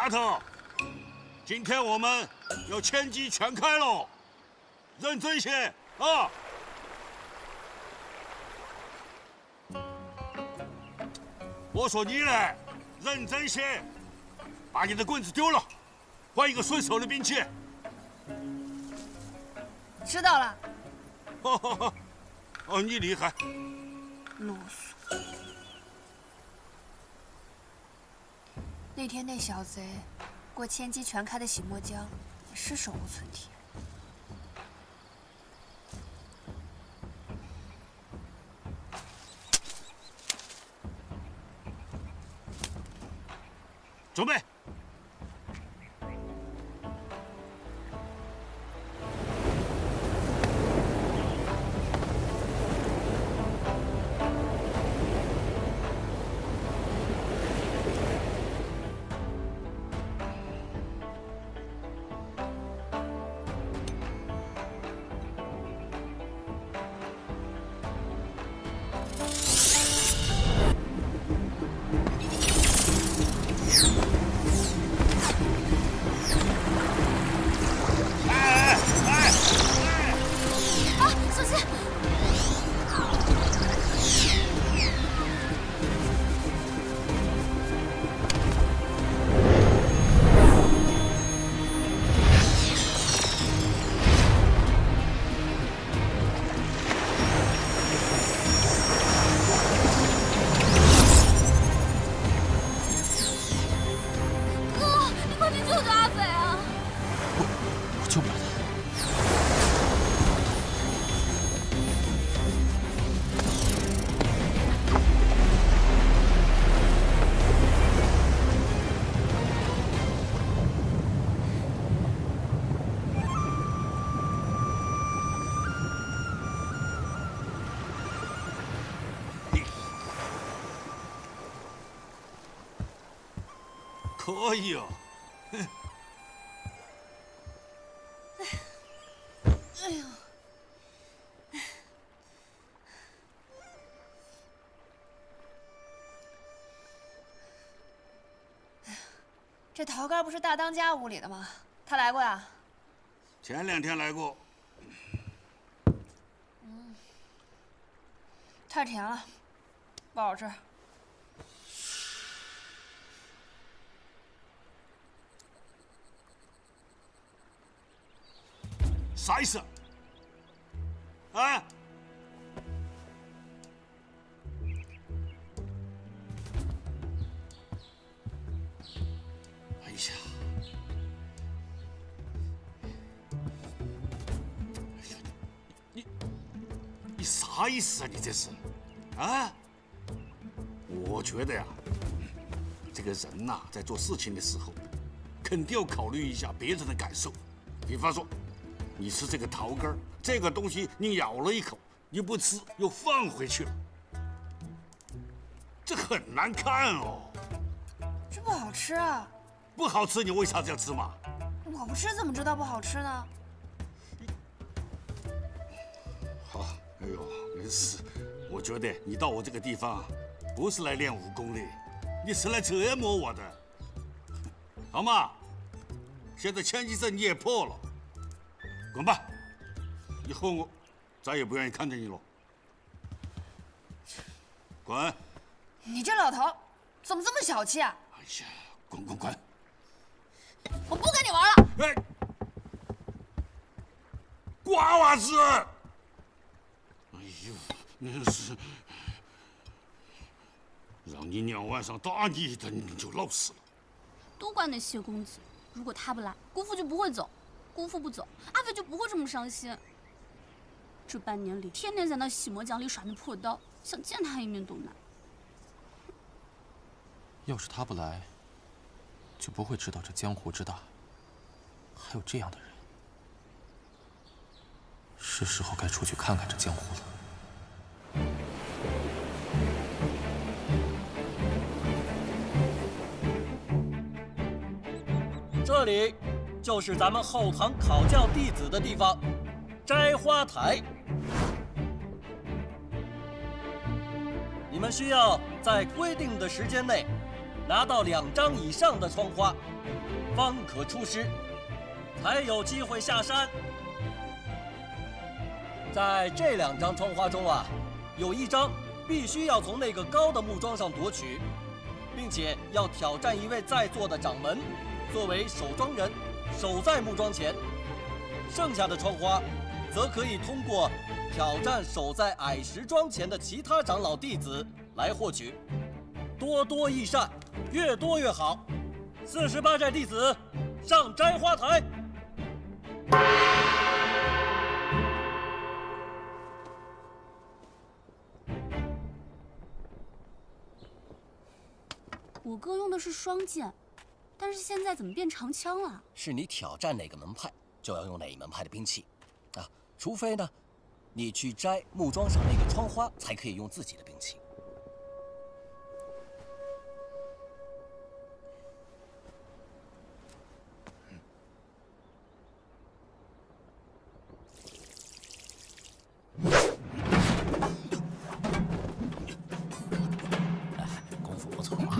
丫头，今天我们要千机全开喽，认真些啊！我说你嘞，认真些，把你的棍子丢了，换一个顺手的兵器。知道了。哦，你厉害。啰嗦。那天那小贼过千机全开的洗墨江，也是手无寸铁。准备。可以哦。哎呦！这陶干不是大当家屋里的吗？他来过呀？前2天来过。太甜了，不好吃。啥意思？啊？哎呀！你啥意思啊？你这是？啊？我觉得呀，这个人呐，在做事情的时候，肯定要考虑一下别人的感受。比方说，你吃这个桃干儿，这个东西你咬了一口，你不吃又放回去了，这很难看哦。这不好吃啊！不好吃，你为啥这样吃嘛？我不吃怎么知道不好吃呢？好，哎呦，没事。我觉得你到我这个地方，不是来练武功的，你是来折磨我的，好吗？现在千机阵你也破了，滚吧！以后我再也不愿意看见你了。滚！你这老头怎么这么小气啊？哎呀，滚滚滚！我不跟你玩了！哎，瓜娃子！哎呦，那是让你娘晚上打你一顿，你就老实了。都怪那谢公子，如果他不来，姑父就不会走；姑父不走，阿飞就不会这么伤心。这半年里，天天在那洗墨江里耍那破刀，想见他一面都难。要是他不来，就不会知道这江湖之大，还有这样的人。是时候该出去看看这江湖了。这里就是咱们后堂考教弟子的地方，摘花台。你们需要在规定的时间内，拿到2张以上的窗花，方可出师，才有机会下山。在这2张窗花中啊，有1张必须要从那个高的木桩上夺取，并且要挑战一位在座的掌门，作为守庄人，守在木桩前。剩下的窗花，则可以通过挑战守在矮石桩前的其他长老弟子来获取。多多益善，越多越好。48寨弟子上摘花台。我哥用的是双剑，但是现在怎么变长枪了？是你挑战哪个门派，就要用哪一门派的兵器，啊，除非呢，你去摘木桩上那个窗花，才可以用自己的兵器。功夫不错啊。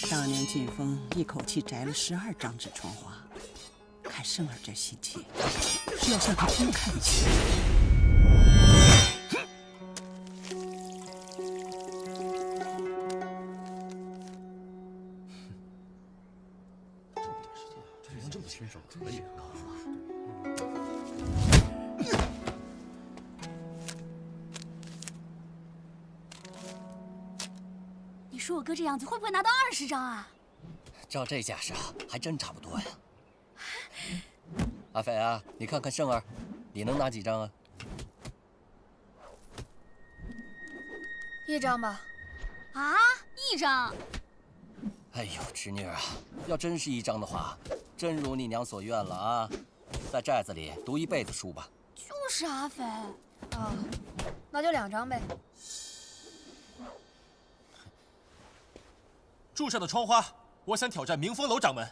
当年飓风一口气摘了12张纸窗花，看圣儿这心情，是要向他公开一下。这么亲手可以啊。你说我哥这样子会不会拿到20张啊？照这架势啊，还真差不多呀。阿飞啊，你看看圣儿，你能拿几张啊？1张吧。啊，1张？哎呦，侄女啊，要真是1张的话，真如你娘所愿了啊，在寨子里读一辈子书吧。就是阿飞。哦，那就2张呗。柱上的窗花，我想挑战明风楼掌门。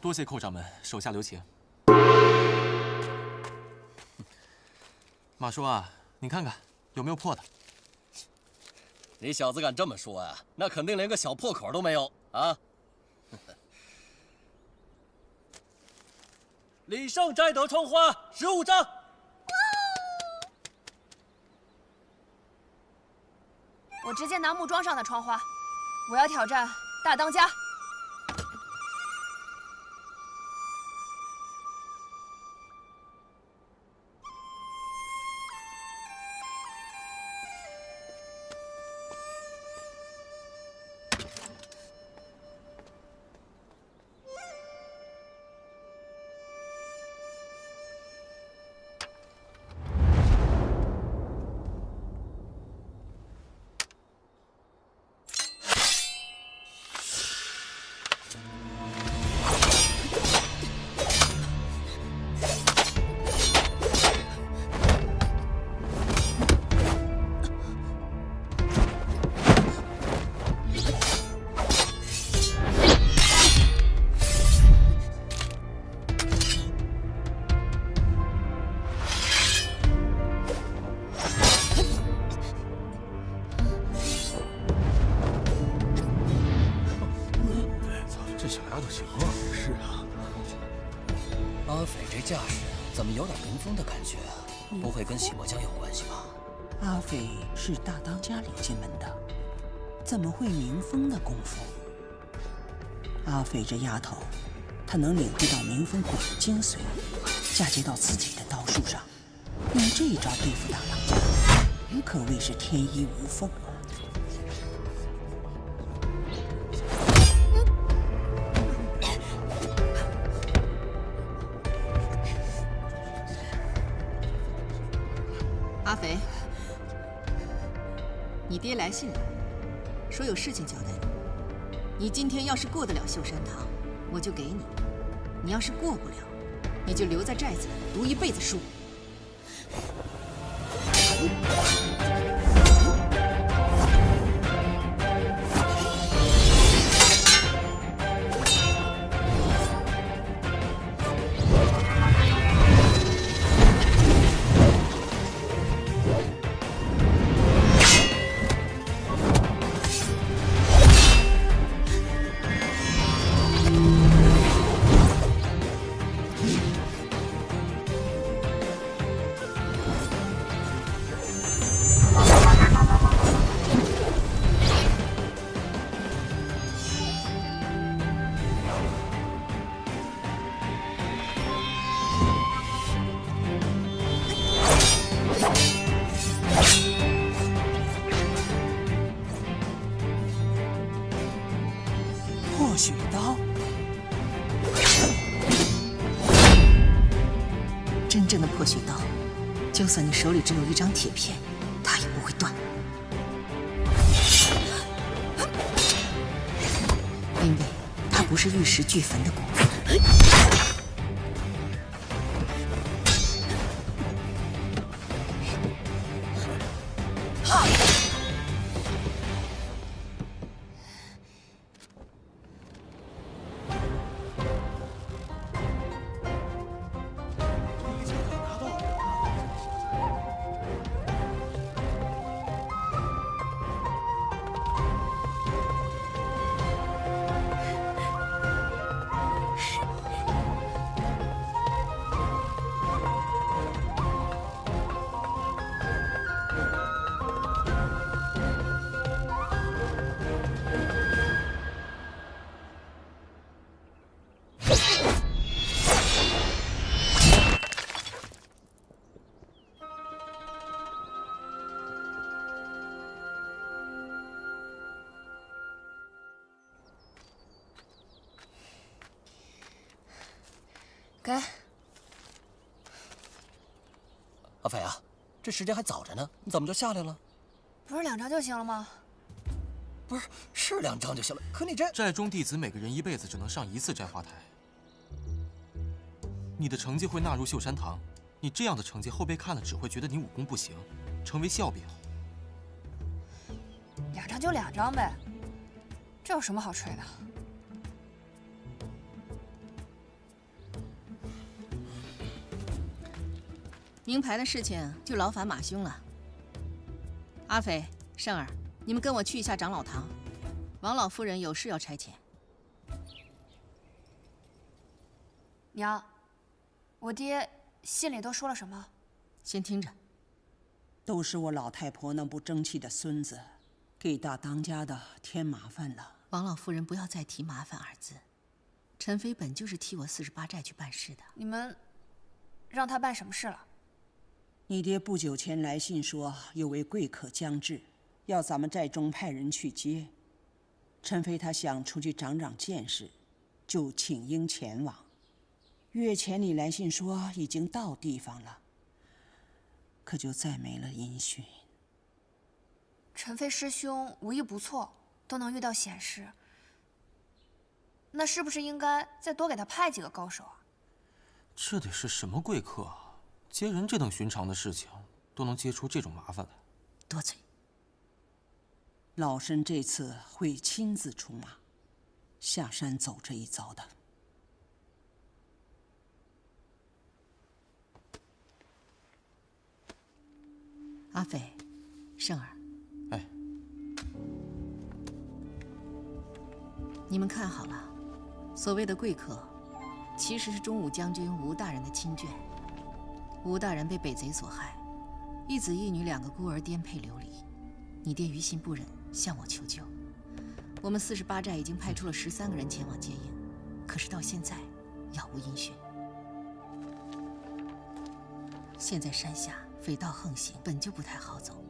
多谢寇掌门手下留情。马叔啊，你看看有没有破的？你小子敢这么说啊？那肯定连个小破口都没有啊！李胜摘得窗花15张。我直接拿木桩上的窗花，我要挑战大当家。小丫头行啊。是啊。阿斐这架势怎么有点民风的感觉啊？不会跟洗墨江有关系吧？阿斐是大当家领进门的，怎么会民风的功夫？阿斐这丫头，她能领会到民风馆的精髓，嫁接到自己的刀术上，用这一招对付大当家，可谓是天衣无缝啊！阿肥，你爹来信了，说有事情交代你。你今天要是过得了秀山堂，我就给你；你要是过不了，你就留在寨子读一辈子书。破血刀，真正的破血刀，就算你手里只有一张铁片，它也不会断，因为它不是玉石俱焚的功夫。给。阿斐啊，这时间还早着呢，你怎么就下来了？不是2张就行了吗？不是，是2张就行了。可你这寨中弟子每个人一辈子只能上1次摘花台。你的成绩会纳入秀山堂，你这样的成绩，后辈看了只会觉得你武功不行，成为笑柄。 2张就2张呗，这有什么好吹的？名牌的事情就劳烦马兄了。阿斐、胜儿，你们跟我去一下长老堂，王老夫人有事要差遣。娘，我爹信里都说了什么？先听着。都是我老太婆那不争气的孙子，给大当家的添麻烦了。王老夫人不要再提麻烦二字。陈飞本就是替我48寨去办事的。你们让他办什么事了？ 你爹不久前来信说有位贵客将至，要咱们寨中派人去接。陈飞他想出去长长见识，就请缨前往。月前你来信说已经到地方了，可就再没了音讯。陈飞师兄武艺不错，都能遇到险事，那是不是应该再多给他派几个高手啊？这得是什么贵客啊？ 接人这等寻常的事情，都能接出这种麻烦来，多嘴。老身这次会亲自出马，下山走这一遭的。阿斐，胜儿，哎，你们看好了，所谓的贵客，其实是中武将军吴大人的亲眷。吴大人被北贼所害，一子一女2个孤儿颠沛流离，你爹于心不忍，向我求救。我们48寨已经派出了13个人前往接应，可是到现在杳无音讯。现在山下匪盗横行，本就不太好走，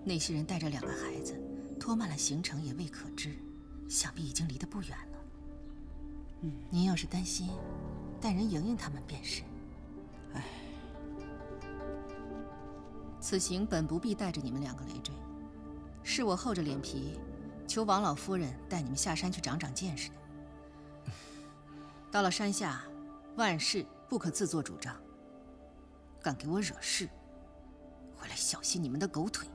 那些人带着2个孩子，拖慢了行程也未可知，想必已经离得不远了。您要是担心，带人迎迎他们便是。唉，此行本不必带着你们2个累赘，是我厚着脸皮求王老夫人带你们下山去长长见识的。到了山下，万事不可自作主张，敢给我惹事，回来小心你们的狗腿。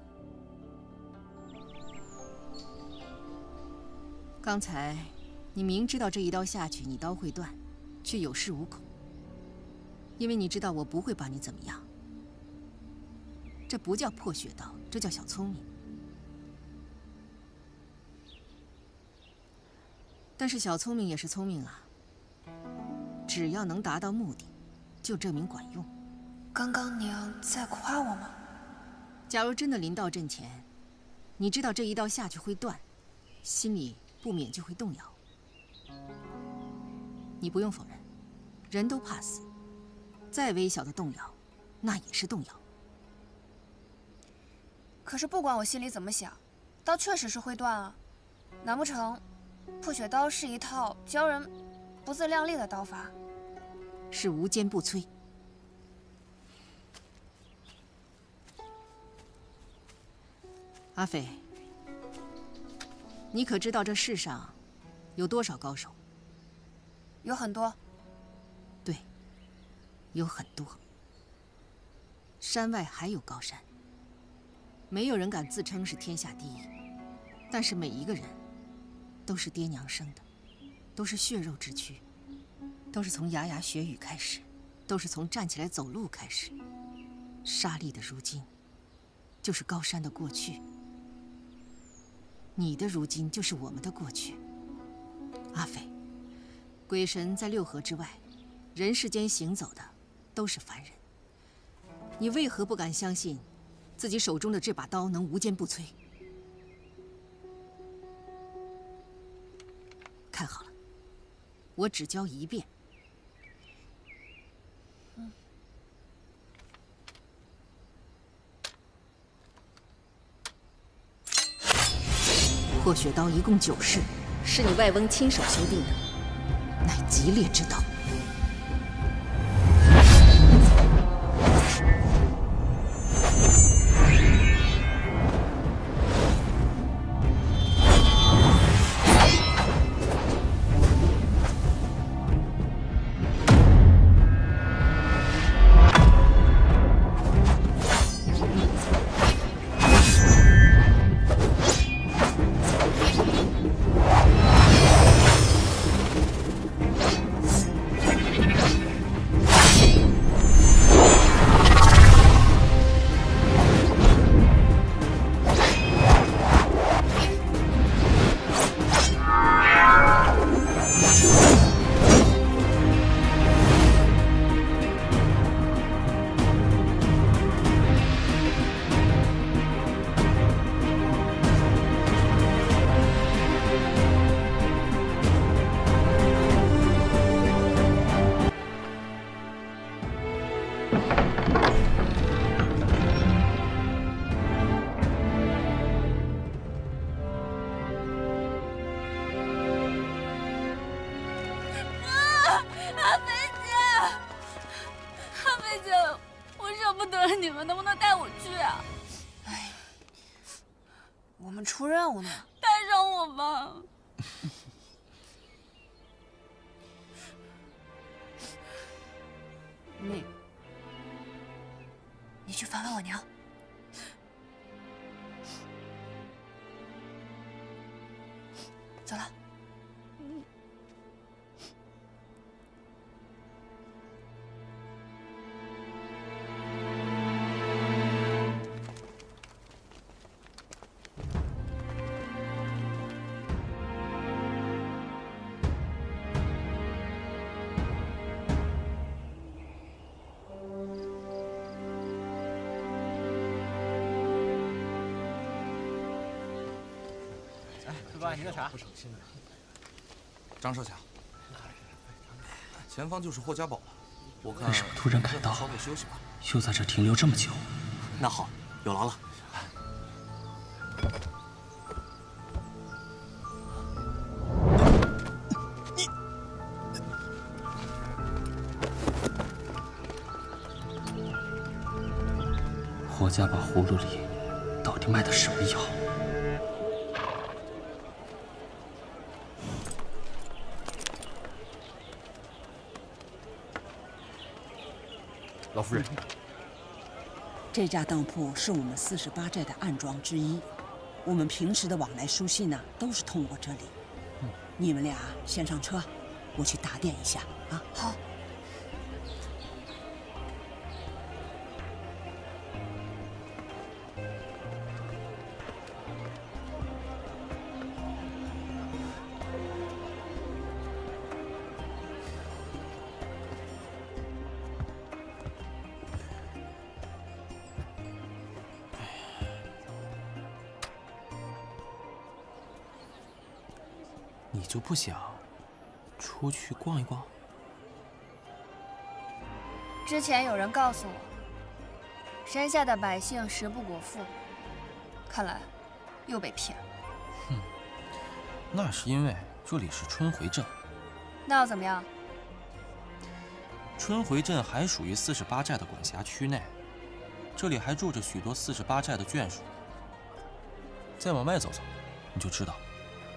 刚才你明知道这一刀下去你刀会断，却有恃无恐，因为你知道我不会把你怎么样。这不叫破血刀，这叫小聪明。但是小聪明也是聪明啊，只要能达到目的，就证明管用。刚刚娘在夸我吗？假如真的临到阵前，你知道这一刀下去会断，心里不免就会动摇。你不用否认，人都怕死，再微小的动摇，那也是动摇。可是不管我心里怎么想，刀确实是会断啊。难不成破血刀是一套教人不自量力的刀法？是无坚不摧。阿飞，你可知道这世上有多少高手？有很多。对，有很多。山外还有高山，没有人敢自称是天下第一，但是每一个人都是爹娘生的，都是血肉之躯，都是从牙牙学语开始，都是从站起来走路开始。沙砾的如今，就是高山的过去。你的如今就是我们的过去。阿飞，鬼神在6合之外，人世间行走的都是凡人。你为何不敢相信自己手中的这把刀能无坚不摧？看好了，我只教一遍。破血刀一共9式，是你外翁亲手修订的，乃极烈之刀。你们能不能带我去啊？哎，我们出任务呢。带上我吧。你去烦烦我娘。走了。您的茶。张少侠，前方就是霍家堡了。我看为什么突然赶到？稍微休息吧。又在这停留这么久？那好，有劳了。霍家堡葫芦里到底卖的什么药？老夫人，这家当铺是我们48寨的暗庄之一，我们平时的往来书信呢，都是通过这里。你们俩先上车，我去打点一下啊。好。你就不想出去逛一逛？之前有人告诉我，山下的百姓食不果腹，看来又被骗了。那是因为这里是春回镇。那又怎么样？春回镇还属于48寨的管辖区内，这里还住着许多48寨的眷属。再往外走走，你就知道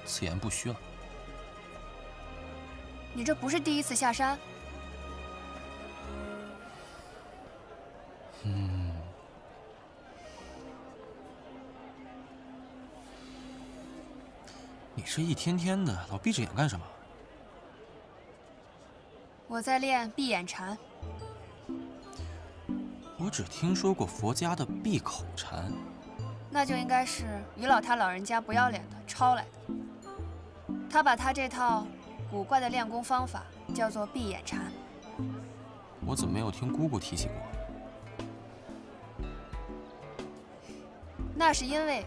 此言不虚了。你这不是第一次下山？你这一天天的老闭着眼干什么？我在练闭眼禅。我只听说过佛家的闭口禅。那就应该是于老他老人家不要脸的抄来的。他把他这套古怪的练功方法叫做闭眼禅。我怎么没有听姑姑提起过？那是因为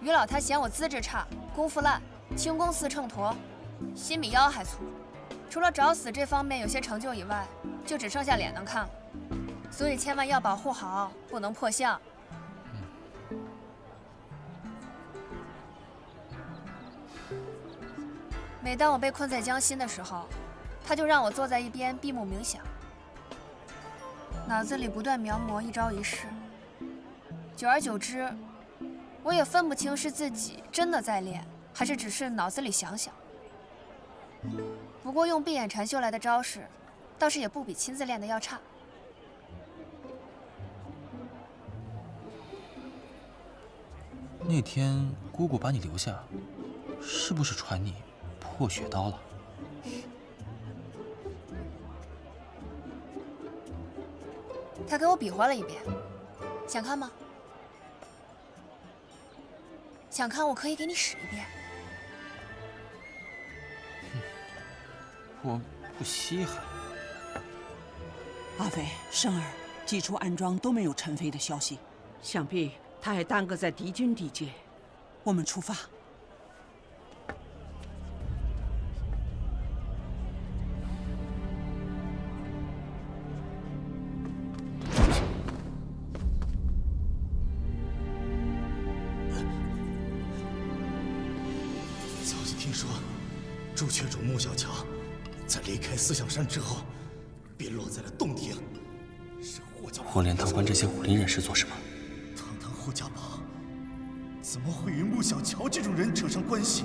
于老他嫌我资质差，功夫烂，轻功似秤砣，心比腰还粗。除了找死这方面有些成就以外，就只剩下脸能看了。所以千万要保护好，不能破相。每当我被困在江心的时候，他就让我坐在一边闭目冥想，脑子里不断描摹一招一式。久而久之，我也分不清是自己真的在练，还是只是脑子里想想。不过用闭眼禅修来的招式，倒是也不比亲自练的要差。那天姑姑把你留下，是不是传你破血刀了？他给我比划了一遍，想看吗？想看，我可以给你使一遍。我不稀罕。阿飞、生儿，几处暗庄都没有陈飞的消息，想必他还耽搁在敌军地界。我们出发。消息听说，朱雀主穆小乔在离开思想山之后，便落在了洞庭。是霍家堡。霍连堂关这些武林人士做什么？堂霍家堡怎么会与穆小乔这种人扯上关系？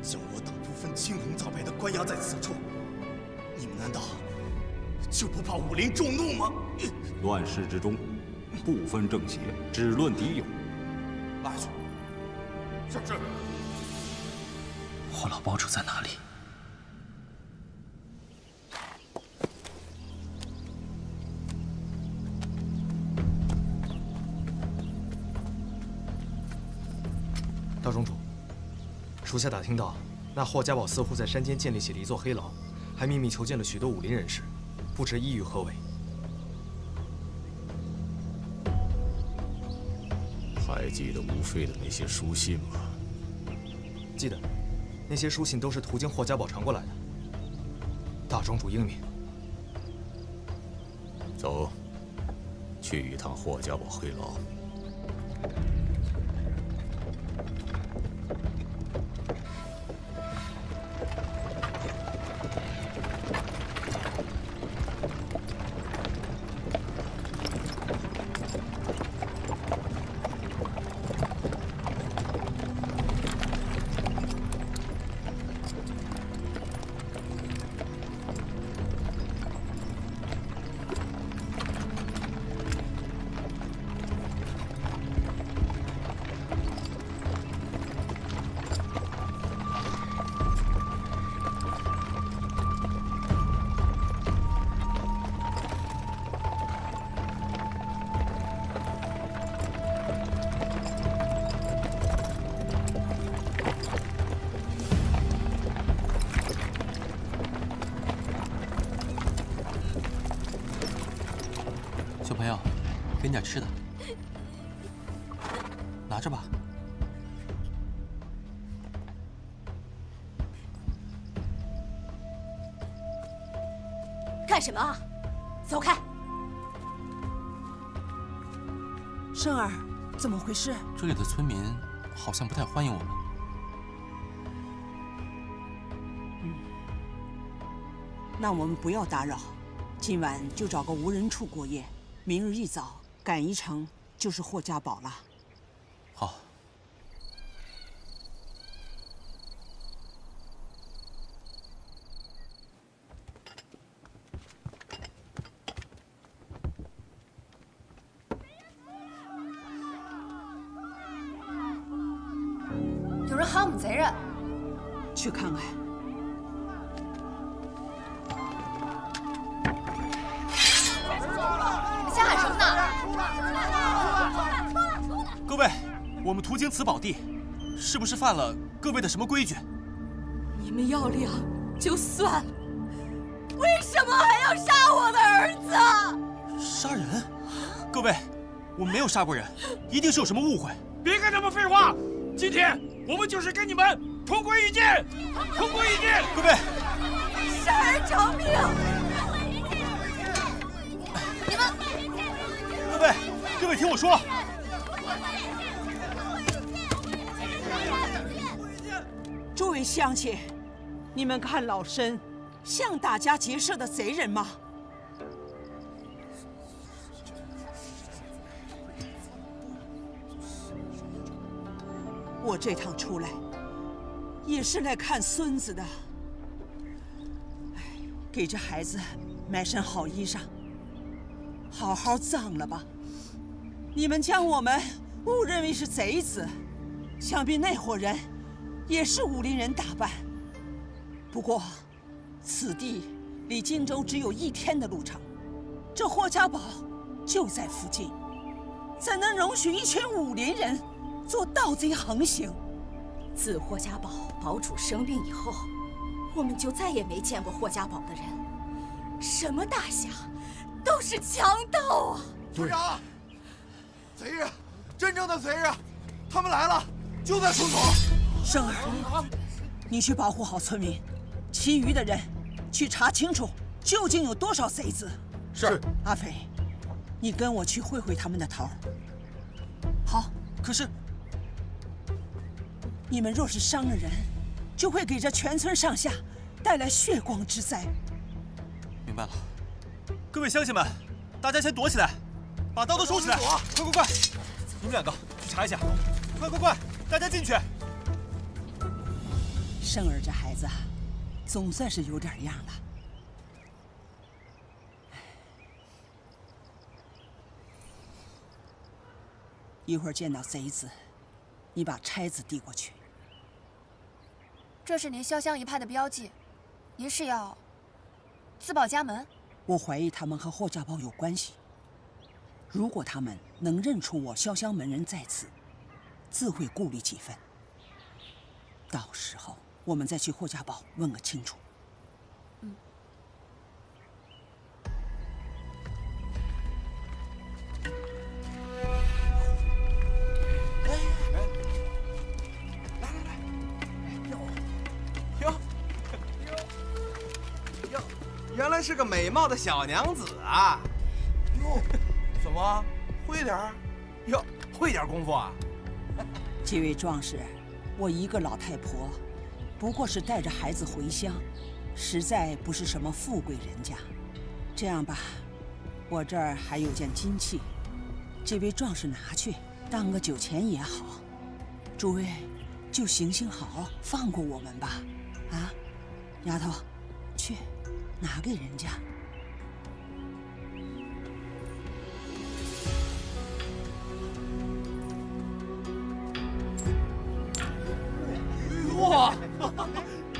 将我等不分青红皂白的关押在此处，你们难道就不怕武林众怒吗？乱世之中，不分正邪，只论敌友。拉去。是。霍老帮主在哪里？大宗主，属下打听到，那霍家堡似乎在山间建立起了一座黑牢，还秘密囚禁了许多武林人士，不知意欲何为。还记得吴飞的那些书信吗？记得，那些书信都是途经霍家堡传过来的。大庄主英明。走，去一趟霍家堡黑牢。小朋友，给你点吃的，拿着吧。干什么啊？走开！生儿，怎么回事？这里的村民好像不太欢迎我们。那我们不要打扰，今晚就找个无人处过夜，明日一早赶一程就是霍家堡了。好。有人喊我们贼人，去看看。瞎喊什么呢？各位，我们途经此宝地，是不是犯了各位的什么规矩？你们要脸就算，为什么还要杀我的儿子？杀人？各位，我们没有杀过人，一定是有什么误会。别跟他们废话，今天我们就是跟你们同归于尽，同归于尽！各位，生儿偿命！你们，各位听我说，诸位乡亲，你们看老身像大家结社的贼人吗？我这趟出来，也是来看孙子的。给这孩子买身好衣裳，好好葬了吧。你们将我们误认为是贼子，想必那伙人也是武林人打扮。不过，此地离荆州只有1天的路程，这霍家堡就在附近，怎能容许一群武林人做盗贼横行？自霍家堡堡主生病以后，我们就再也没见过霍家堡的人。什么大侠，都是强盗啊！队长，贼人，真正的贼人，他们来了，就在村口。生儿，你去保护好村民，其余的人去查清楚究竟有多少贼子。是。阿飞，你跟我去会会他们的头。好。可是，你们若是伤了人，就会给这全村上下带来血光之灾。明白了，各位乡亲们，大家先躲起来，把刀都收起来！快快快，你们2个去查一下，快快快，大家进去！生儿这孩子，总算是有点样了。一会儿见到贼子，你把钗子递过去。这是您潇湘一派的标记，您是要自报家门？我怀疑他们和霍家堡有关系。如果他们能认出我潇湘门人在此，自会顾虑几分。到时候我们再去霍家堡问个清楚。原来是个美貌的小娘子啊！哟，怎么会点儿？哟，会点功夫啊？这位壮士，我一个老太婆，不过是带着孩子回乡，实在不是什么富贵人家。这样吧，我这儿还有件金器，这位壮士拿去当个酒钱也好。诸位，就行行好，放过我们吧。啊，丫头，去拿给人家。哇，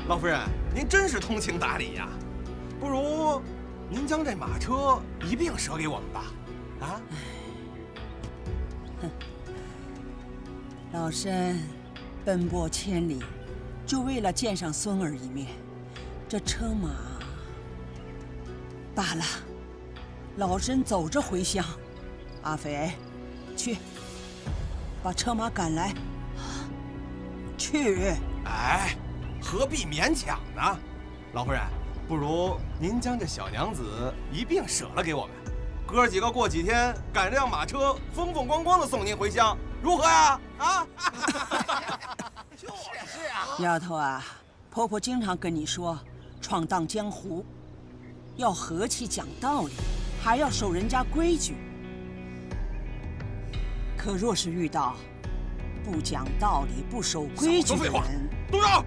老夫人，您真是通情达理呀！不如您将这马车一并舍给我们吧？啊？哼，老身奔波千里，就为了见上孙儿一面，这车马罢了，老身走着回乡。阿肥，去把车马赶来。去。哎，何必勉强呢？老夫人，不如您将这小娘子一并舍了给我们，哥几个过几天赶这辆马车，风风光光的送您回乡，如何呀？啊！就是啊。丫头啊，婆婆经常跟你说，闯荡江湖要和气讲道理，还要守人家规矩。可若是遇到不讲道理、不守规矩的人，动手！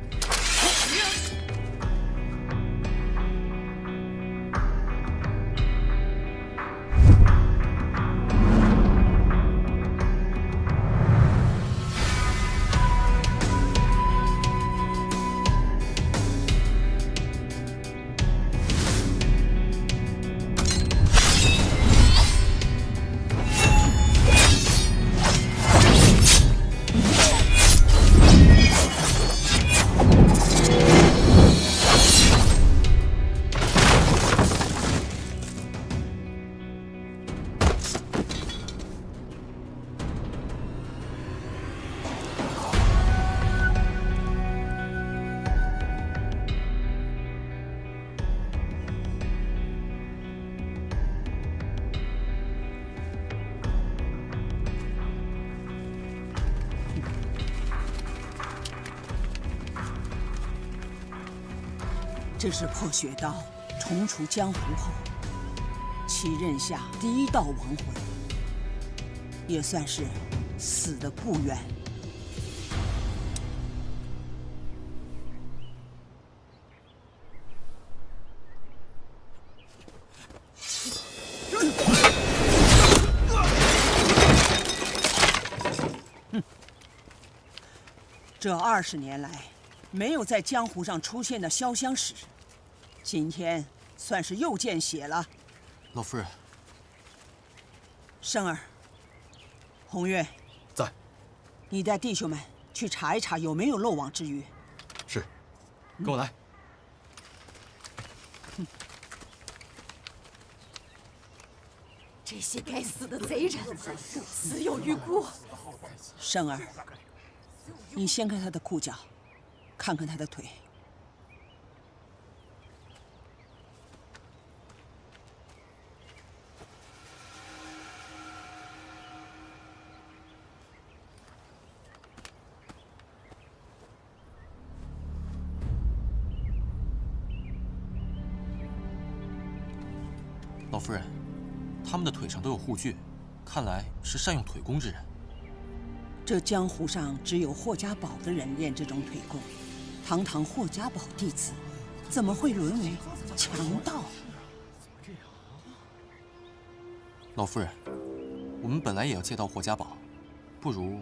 这是破血刀重出江湖后，其刃下第一道亡魂，也算是死得不冤。这20年来，没有在江湖上出现的潇湘使，今天算是又见血了。老夫人，生儿，红月在，你带弟兄们去查一查有没有漏网之鱼。是，跟我来。这些该死的贼人，死有余辜。生儿，你掀开他的裤脚，看看他的腿。老夫人，他们的腿上都有护具，看来是善用腿功之人。这江湖上只有霍家堡的人练这种腿功，堂堂霍家堡弟子，怎么会沦为强盗？老夫人，我们本来也要借到霍家堡，不如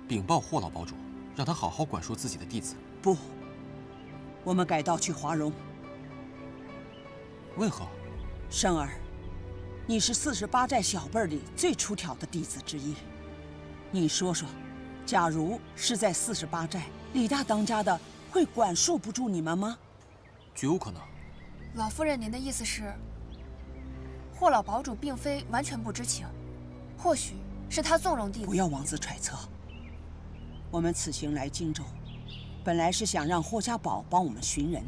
禀报霍老堡主，让他好好管束自己的弟子。不，我们改道去华容。为何？生儿，你是48寨小辈里最出挑的弟子之一。你说说，假如是在48寨，李大当家的会管束不住你们吗？绝无可能。老夫人，您的意思是，霍老堡主并非完全不知情，或许是他纵容弟子。不要妄自揣测。我们此行来荆州，本来是想让霍家堡帮我们寻人，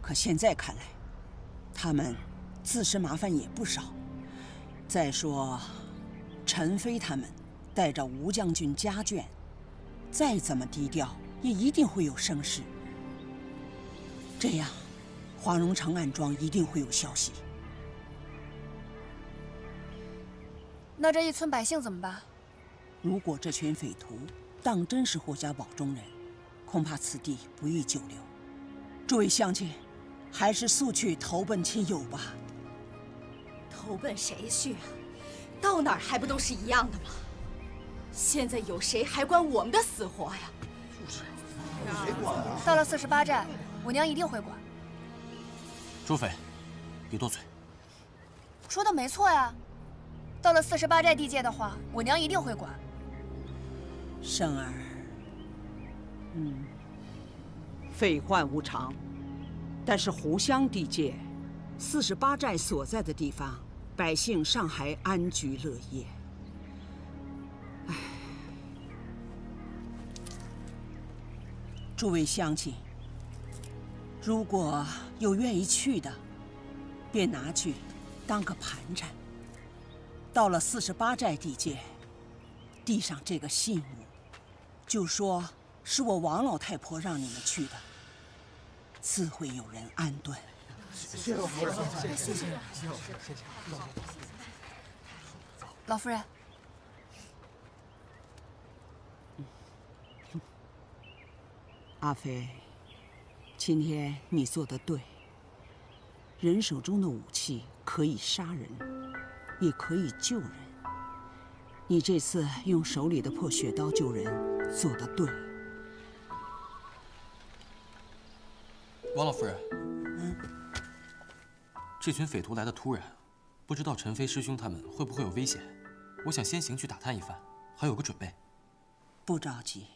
可现在看来，他们自身麻烦也不少。再说，陈飞他们带着吴将军家眷，再怎么低调，也一定会有声势。这样，华容城暗庄一定会有消息。那这一村百姓怎么办？如果这群匪徒当真是霍家堡中人，恐怕此地不宜久留。诸位乡亲，还是速去投奔亲友吧。投奔谁去啊？到哪儿还不都是一样的吗？现在有谁还管我们的死活呀？谁管啊？到了48寨，我娘一定会管。朱匪，别多嘴。说的没错呀。到了48寨地界的话，我娘一定会管。生儿，废患无常，但是湖湘地界，48寨所在的地方，百姓尚还安居乐业。唉，诸位乡亲，如果有愿意去的，便拿去当个盘缠。到了48寨地界，递上这个信物，就说是我王老太婆让你们去的，自会有人安顿。谢谢夫人，谢谢。老夫人，阿飞，今天你做得对。人手中的武器可以杀人，也可以救人。你这次用手里的破雪刀救人，做得对。王老夫人，这群匪徒来的突然，不知道陈飞师兄他们会不会有危险。我想先行去打探一番，还有个准备。不着急，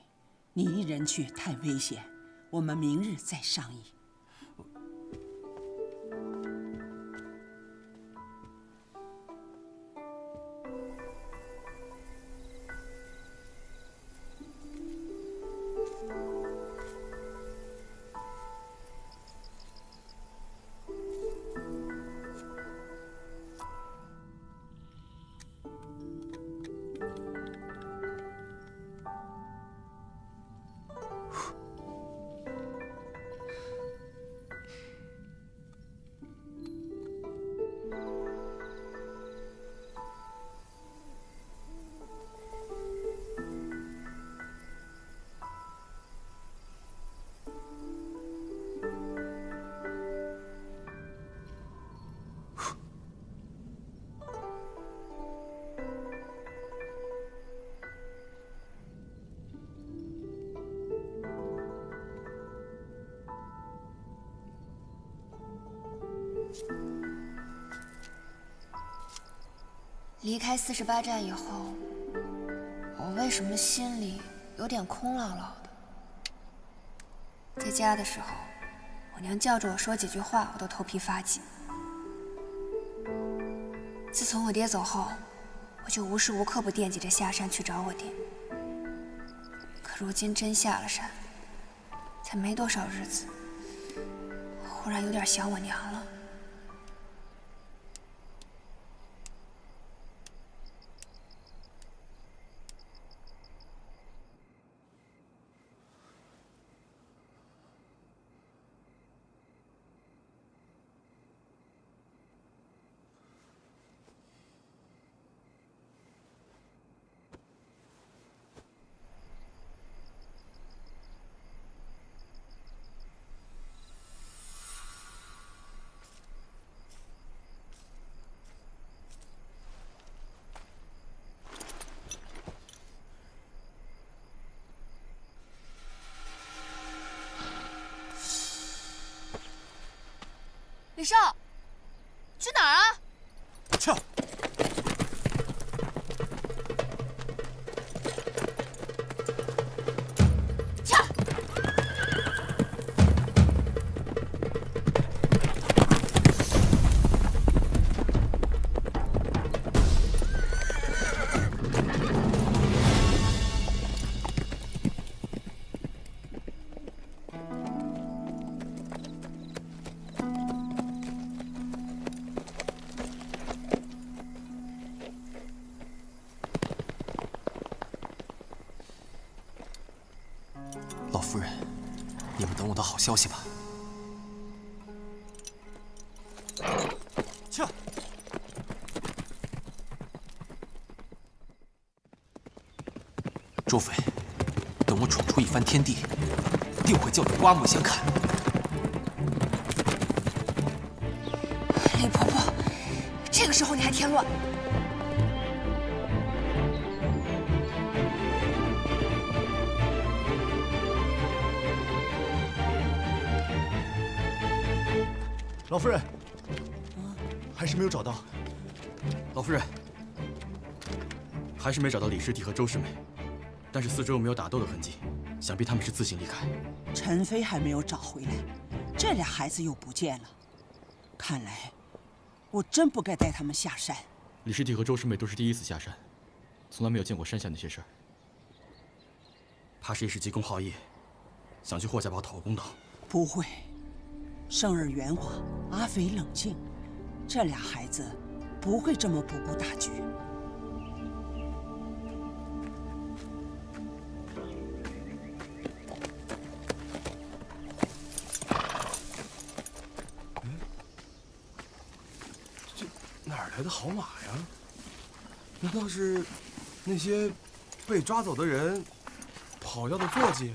你一人去太危险，我们明日再商议。离开48寨以后，我为什么心里有点空落落的？在家的时候，我娘叫着我说几句话，我都头皮发紧。自从我爹走后，我就无时无刻不惦记着下山去找我爹。可如今真下了山，才没多少日子，忽然有点想我娘了。李少，去哪儿啊？撤！撤！好消息吧。去。周妃，等我闯出一番天地，定会叫你刮目相看。李婆婆，这个时候你还添乱？老夫人，还是没有找到。老夫人，还是没找到李师弟和周师妹，但是四周又没有打斗的痕迹，想必他们是自行离开。陈飞还没有找回来，这俩孩子又不见了，看来我真不该带他们下山。李师弟和周师妹都是第一次下山，从来没有见过山下那些事儿，怕是一时急公好义，想去霍家堡讨个公道。不会，生儿圆滑，阿飞冷静，这俩孩子不会这么不顾大局。哪儿来的好马呀？难道是那些被抓走的人跑要的坐骑？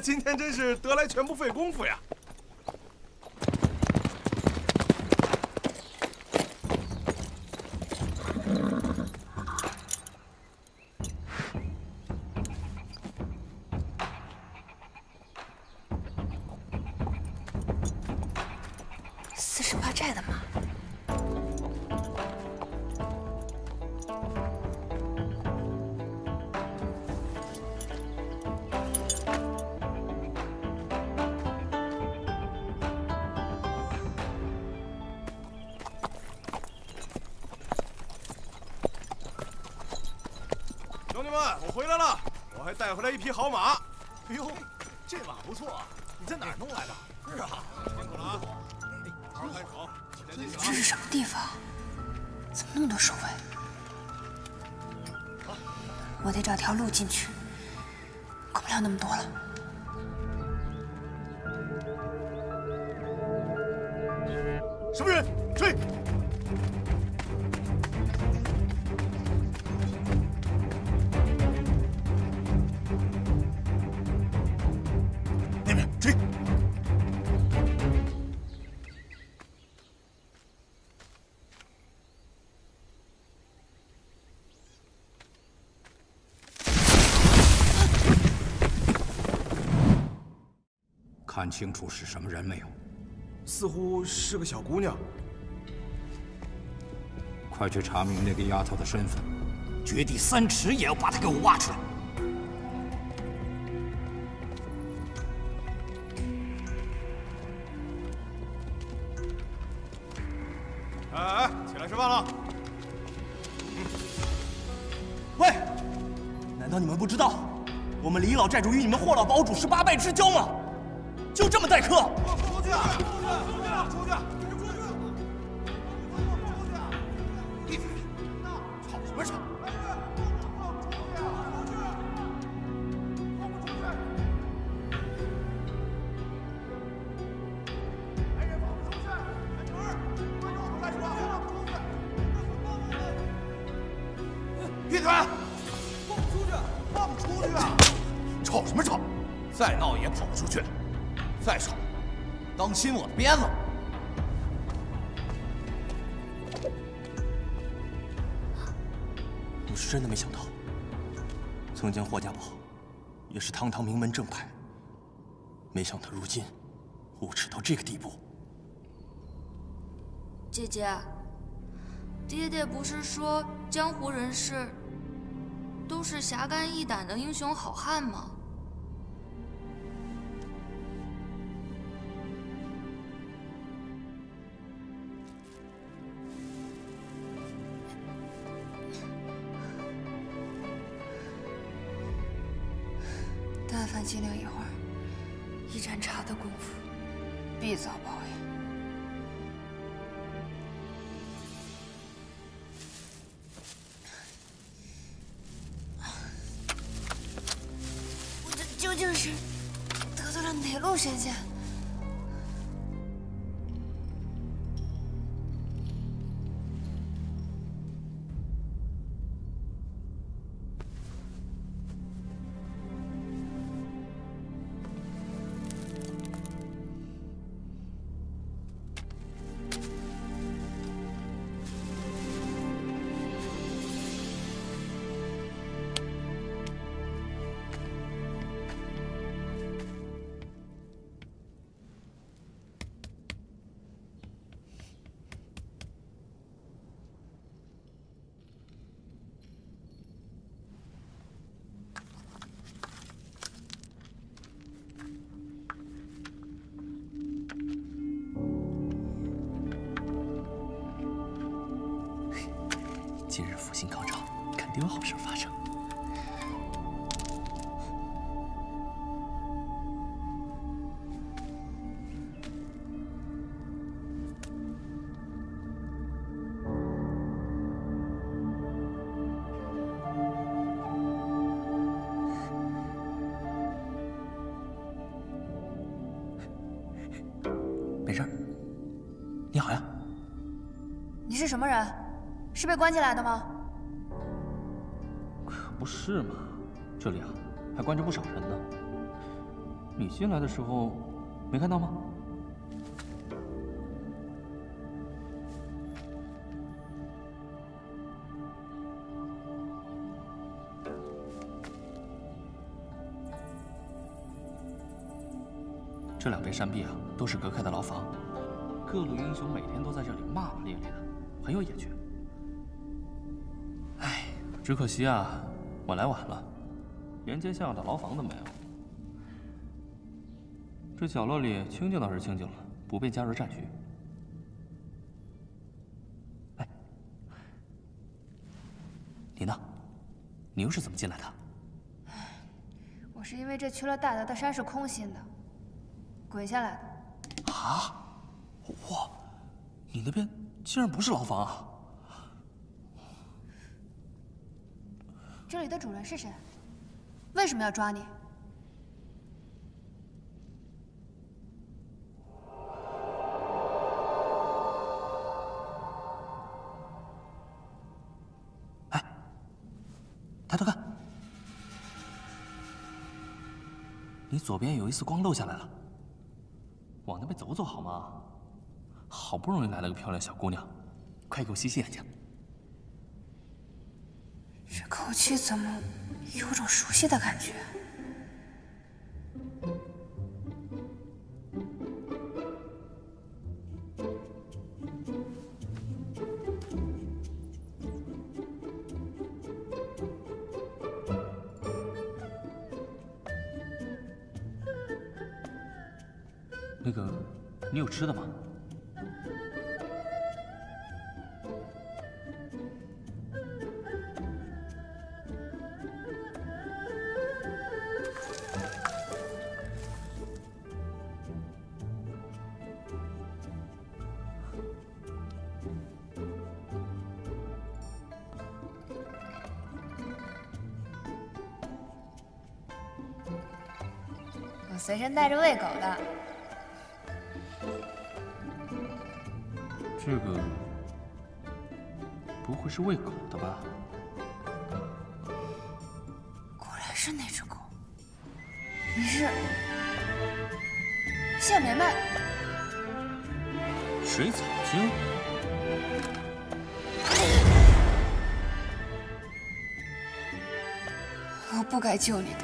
今天真是得来全不费功夫呀！48寨的马。兄弟们，我回来了，我还带回来一匹好马。哎呦，这马不错，你在哪儿弄来的？是啊，辛苦了啊！好好看守。这是什么地方？怎么那么多守卫？我得找条路进去，管不了那么多了。什么人？追！那边追！看清楚是什么人没有？似乎是个小姑娘。快去查明那个丫头的身份，掘地3尺也要把她给我挖出来。哎，起来吃饭了。喂，难道你们不知道，我们李老寨主与你们霍老堡主18拜之交吗？就这么待客？出去！出去！一直吵什么吵？闭嘴！放出去！放出去啊！吵什么吵？再闹也跑不出去。再吵，当心我的鞭子！我是真的没想到，曾经霍家堡也是堂堂名门正派，没想到如今无耻到这个地步。姐姐，爹爹不是说江湖人士都是侠肝义胆的英雄好汉吗？但凡尽量一会儿，一盏茶的功夫，必遭报应。我这究竟是？今日复兴高照，肯定有好事发生。没事儿，你好呀。你是什么人？是被关进来的吗？可不是嘛，这里啊还关着不少人呢。你进来的时候没看到吗？这两边山壁啊，都是隔开的牢房，各路英雄每天都在这里骂骂咧咧的，很有野趣。唉，只可惜啊，我来晚了，沿街像样的牢房都没有。这角落里清静倒是清静了，不便加入战局。哎，你呢？你又是怎么进来的？我是因为这缺了大德的山是空心的，滚下来的。啊！哇，你那边竟然不是牢房啊！这里的主人是谁？为什么要抓你？哎，抬头看，你左边有一丝光漏下来了，往那边走走好吗？好不容易来了个漂亮小姑娘，快给我洗洗眼睛。这口气怎么有种熟悉的感觉？那个，你有吃的吗？我随身带着喂狗的。这个不会是喂狗的吧？果然是那只狗。你是谢梅梅？水草精？我不该救你的。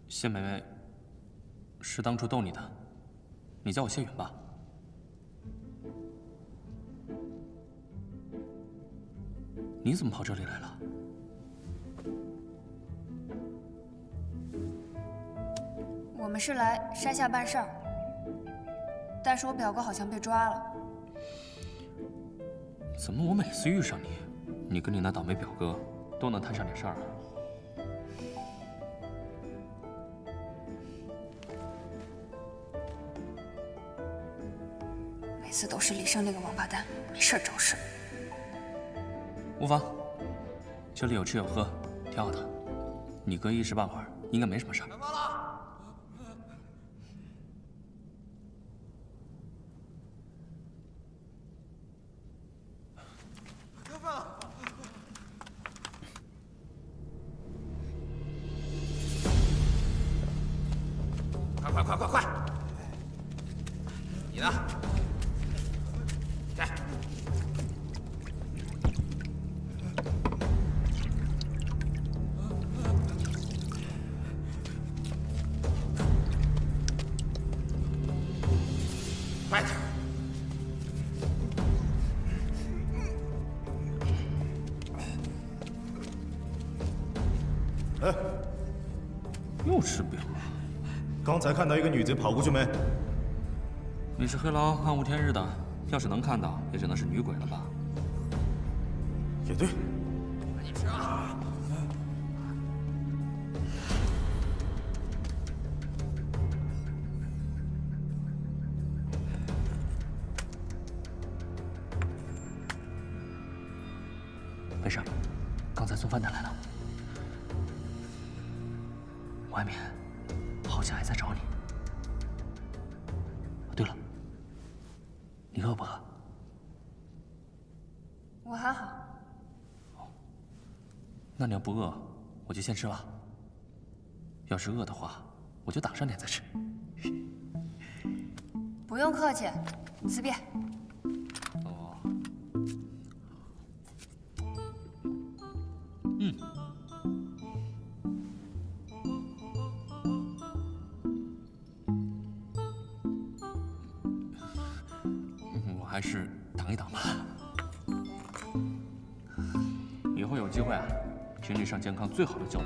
谢梅梅，是当初逗你的，你叫我谢允吧。你怎么跑这里来了？我们是来山下办事儿，但是我表哥好像被抓了。怎么我每次遇上你，你跟你那倒霉表哥都能摊上点事儿啊？每次都是李胜那个王八蛋，没事找事。无妨，这里有吃有喝，挺好的。你哥一时半会儿应该没什么事儿。快！你呢？来。快点！刚才看到一个女贼跑过去没？你是黑牢暗无天日的，要是能看到，也只能是女鬼了吧？也对。没事，刚才送饭的来了，外面好像还在找你。对了，你饿不饿？我还好。那你要不饿，我就先吃了。要是饿的话，我就打上点再吃。不用客气，随便。哦。我还是挡一挡吧。以后有机会啊，请你上健康最好的酒楼，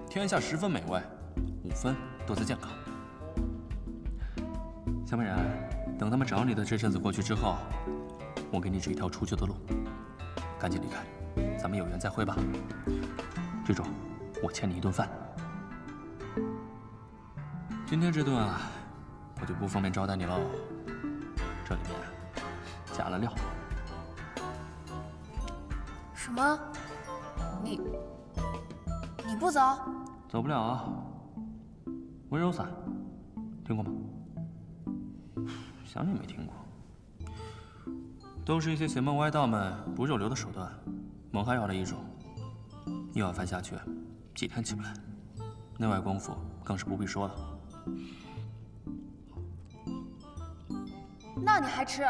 天下10分美味，5分都在健康。小美人，等他们找你的这阵子过去之后，我给你指一条出去的路，赶紧离开，咱们有缘再会吧。记住，我欠你一顿饭。今天这顿啊，我就不方便招待你喽，这里面加了料。什么？你不走？走不了啊。温柔伞，听过吗？想你没听过。都是一些邪门歪道们不入流的手段，蒙害药的一种。一碗饭下去，几天起不来。内外功夫更是不必说了。那你还吃？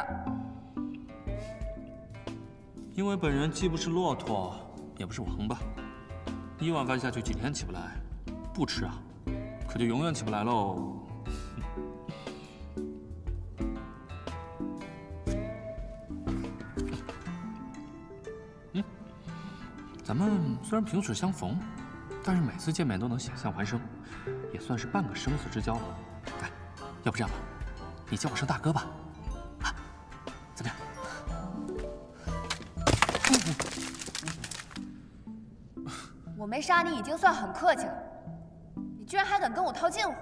因为本人既不是骆驼，也不是王八，一碗饭下去几天起不来，不吃啊，可就永远起不来喽。咱们虽然萍水相逢，但是每次见面都能险象环生，也算是半个生死之交了。哎，要不这样吧，你叫我声大哥吧，啊，怎么样？我没杀你已经算很客气了，你居然还敢跟我套近乎？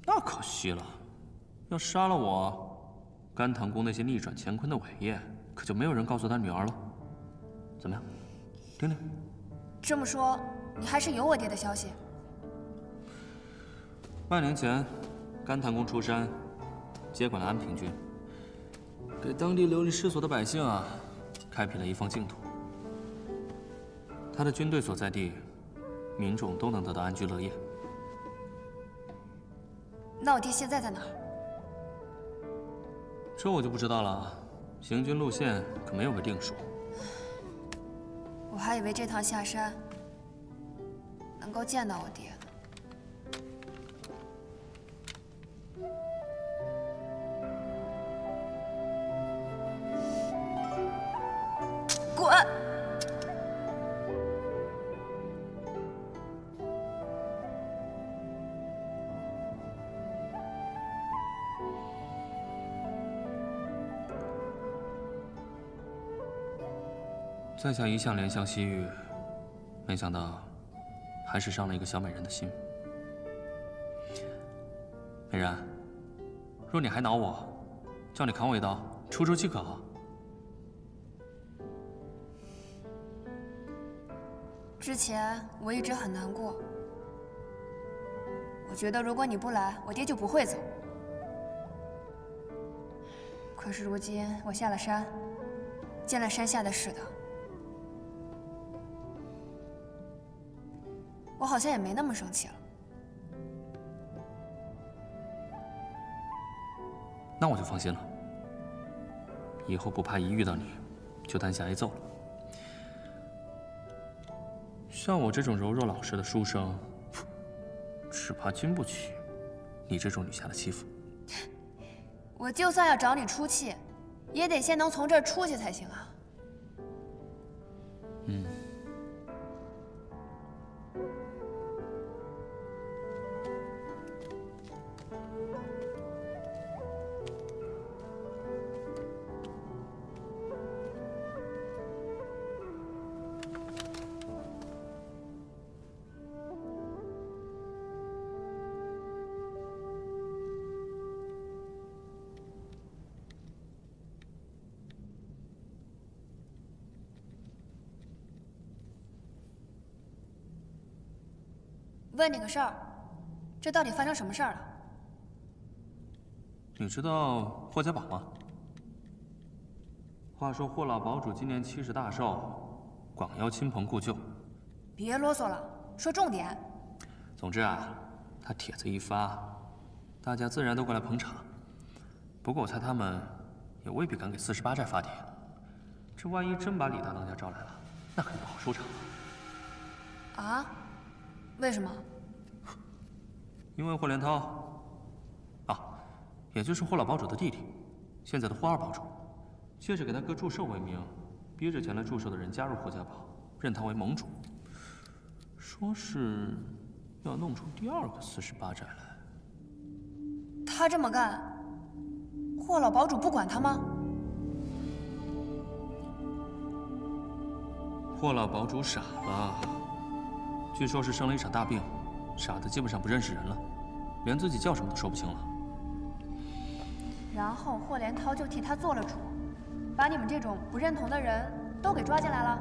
那可惜了，要杀了我，甘棠宫那些逆转乾坤的伟业，可就没有人告诉他女儿了。怎么样，听听？这么说，你还是有我爹的消息？半年前，甘棠宫出山，接管了安平郡，给当地流离失所的百姓啊，开辟了一方净土。他的军队所在地，民众都能得到安居乐业。那我爹现在在哪儿？这我就不知道了，行军路线可没有个定数。我还以为这趟下山能够见到我爹呢。滚！在下一向怜香惜玉，没想到还是伤了一个小美人的心。美人，若你还恼我，叫你砍我一刀，出出气可好？之前我一直很难过，我觉得如果你不来，我爹就不会走。可是如今我下了山，见了山下的世道。我好像也没那么生气了。那我就放心了，以后不怕一遇到你就担下挨揍了。像我这种柔弱老实的书生，只怕经不起你这种女侠的欺负。我就算要找你出气，也得先能从这儿出去才行啊。问你个事儿，这到底发生什么事儿了？你知道霍家堡吗？话说霍老堡主今年70大寿，广邀亲朋故旧。别啰嗦了，说重点。总之啊，他帖子一发，大家自然都过来捧场。不过我猜他们也未必敢给48寨发帖。这万一真把李大当家招来了，那可就不好收场了。啊？为什么？因为霍连涛，也就是霍老堡主的弟弟，现在的霍二堡主，借着给他哥祝寿为名，逼着前来祝寿的人加入霍家堡，认他为盟主，说是要弄出第2个48寨来。他这么干，霍老堡主不管他吗？霍老堡主傻了，据说是生了一场大病，傻得基本上不认识人了，连自己叫什么都说不清了。然后霍连涛就替他做了主，把你们这种不认同的人都给抓进来了。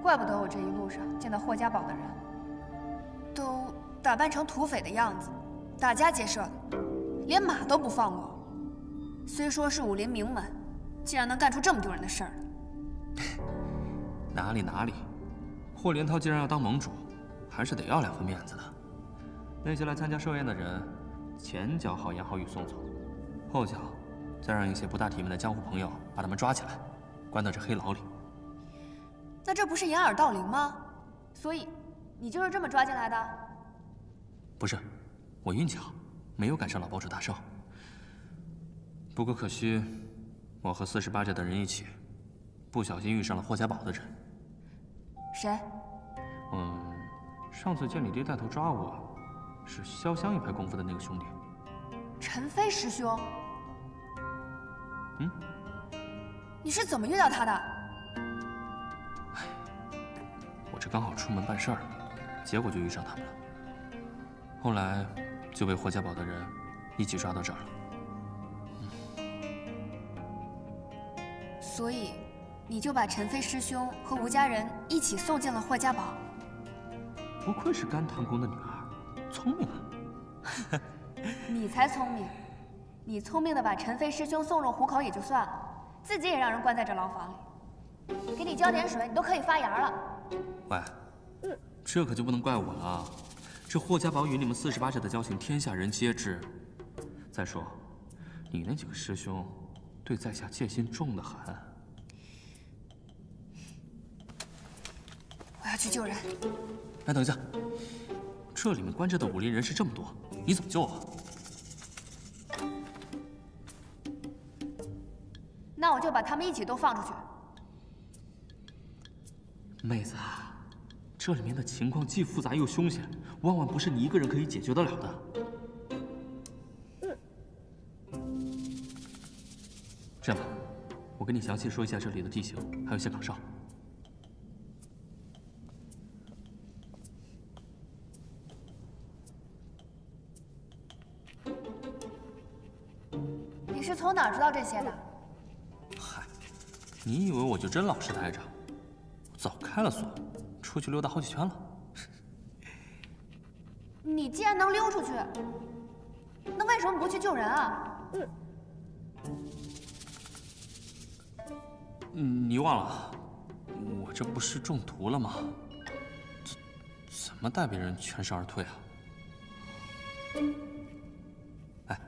怪不得我这一路上见到霍家堡的人，都打扮成土匪的样子，打家劫舍的，连马都不放过。虽说是武林名门，竟然能干出这么丢人的事儿。哪里，霍连涛既然要当盟主，还是得要2份面子的。那些来参加寿宴的人，前脚好言好语送走，后脚再让一些不大体面的江湖朋友把他们抓起来，关到这黑牢里。那这不是掩耳盗铃吗？所以你就是这么抓进来的？不是，我运气好，没有赶上老堡主大寿。不过可惜，我和48寨的人一起，不小心遇上了霍家堡的人。谁？上次见你爹带头抓我，是潇湘一派功夫的那个兄弟。陈飞师兄。你是怎么遇到他的？我这刚好出门办事儿，结果就遇上他们了。后来就被霍家堡的人一起抓到这儿了。所以，你就把陈飞师兄和吴家人一起送进了霍家堡。不愧是甘棠宫的女儿，聪明啊！你才聪明，你聪明的把陈飞师兄送入虎口也就算了，自己也让人关在这牢房里。给你浇点水，你都可以发芽了。喂，这可就不能怪我了。这霍家堡与你们48寨的交情，天下人皆知。再说，你那几个师兄对在下戒心重得很。我要去救人。哎，等一下，这里面关着的武林人士这么多，你怎么救啊？那我就把他们一起都放出去。妹子，这里面的情况既复杂又凶险，万万不是你一个人可以解决得了的。这样吧，我跟你详细说一下这里的地形，还有些岗哨。你是从哪儿知道这些的？嗨，你以为我就真老实待着？我早开了锁，出去溜达好几圈了。你既然能溜出去，那为什么不去救人啊？你忘了，我这不是中毒了吗？怎么带别人全身而退啊？哎，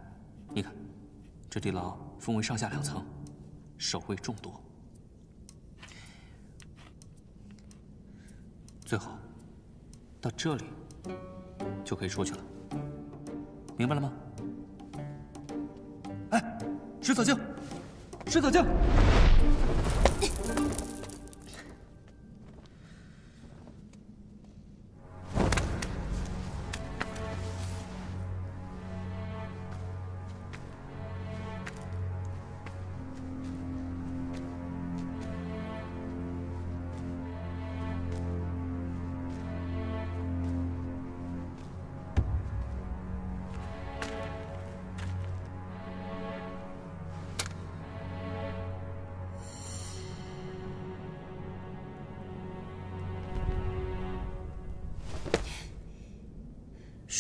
你看，这地牢分为上下2层，守卫众多。最后，到这里就可以出去了，明白了吗？哎，石子敬，石子敬！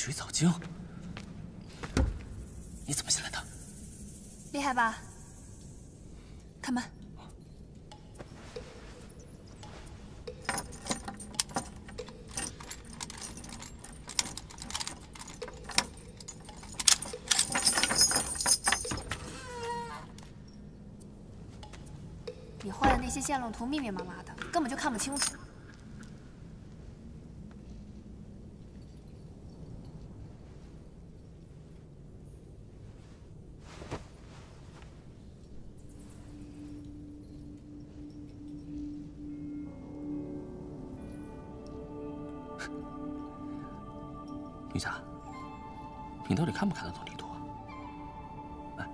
水藻精，你怎么进来的？厉害吧？开门。你画的那些线路图密密麻麻的，根本就看不清楚。女侠，你到底看不看得懂地图啊？哎，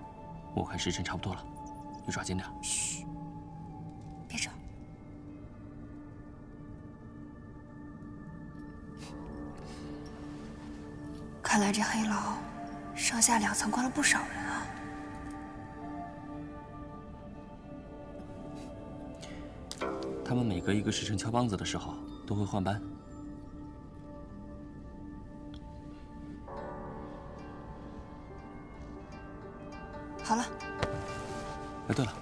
我看时辰差不多了，你抓紧点。嘘，别吵。看来这黑牢上下2层关了不少人啊。他们每隔1个时辰敲梆子的时候都会换班。好了。哎，对了，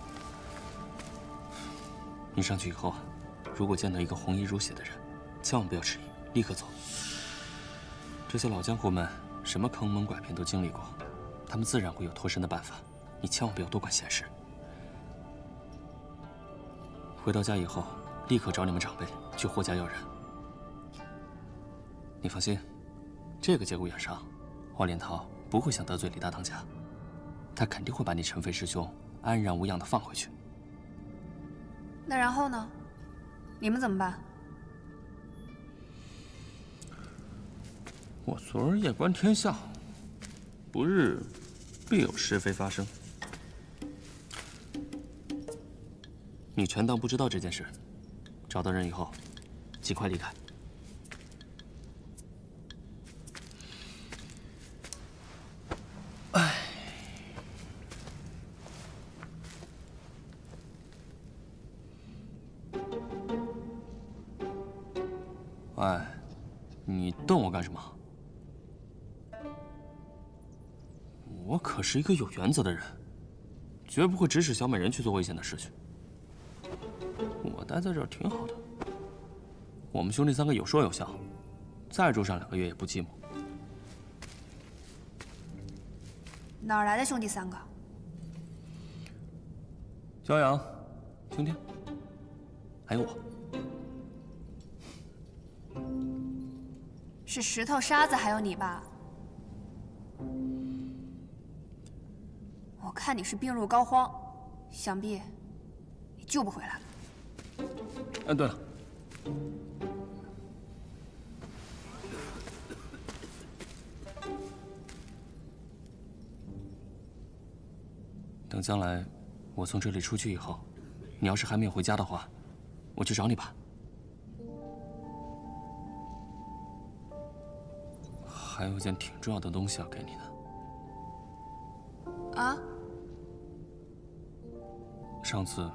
你上去以后啊，如果见到一个红衣如血的人，千万不要迟疑，立刻走。这些老江湖们什么坑蒙拐骗都经历过，他们自然会有脱身的办法，你千万不要多管闲事。回到家以后，立刻找你们长辈去霍家要人。你放心，这个节骨眼上，华连涛不会想得罪李大当家。他肯定会把你陈飞师兄安然无恙地放回去。那然后呢？你们怎么办？我昨儿夜观天象，不日必有是非发生。你全当不知道这件事，找到人以后，尽快离开。哎，你瞪我干什么？我可是一个有原则的人，绝不会指使小美人去做危险的事情。我待在这儿挺好的，我们兄弟3个有说有笑，再住上2个月也不寂寞。哪儿来的兄弟3个？骄阳、青天，还有我。是石头、沙子，还有你吧？我看你是病入膏肓，想必你救不回来了。哎，对了，等将来我从这里出去以后，你要是还没有回家的话，我去找你吧。还有一件挺重要的东西要给你的。啊？上次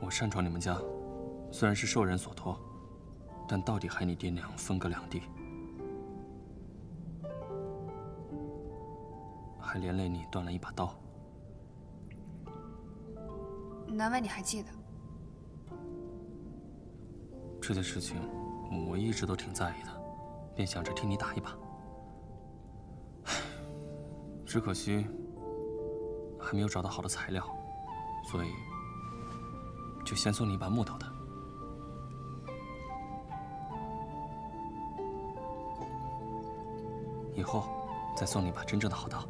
我擅闯你们家，虽然是受人所托，但到底害你爹娘分隔2地，还连累你断了1把刀。难为你还记得。这件事情我一直都挺在意的，便想着替你打一把。只可惜还没有找到好的材料，所以就先送你一把木头的。以后再送你一把真正的好刀。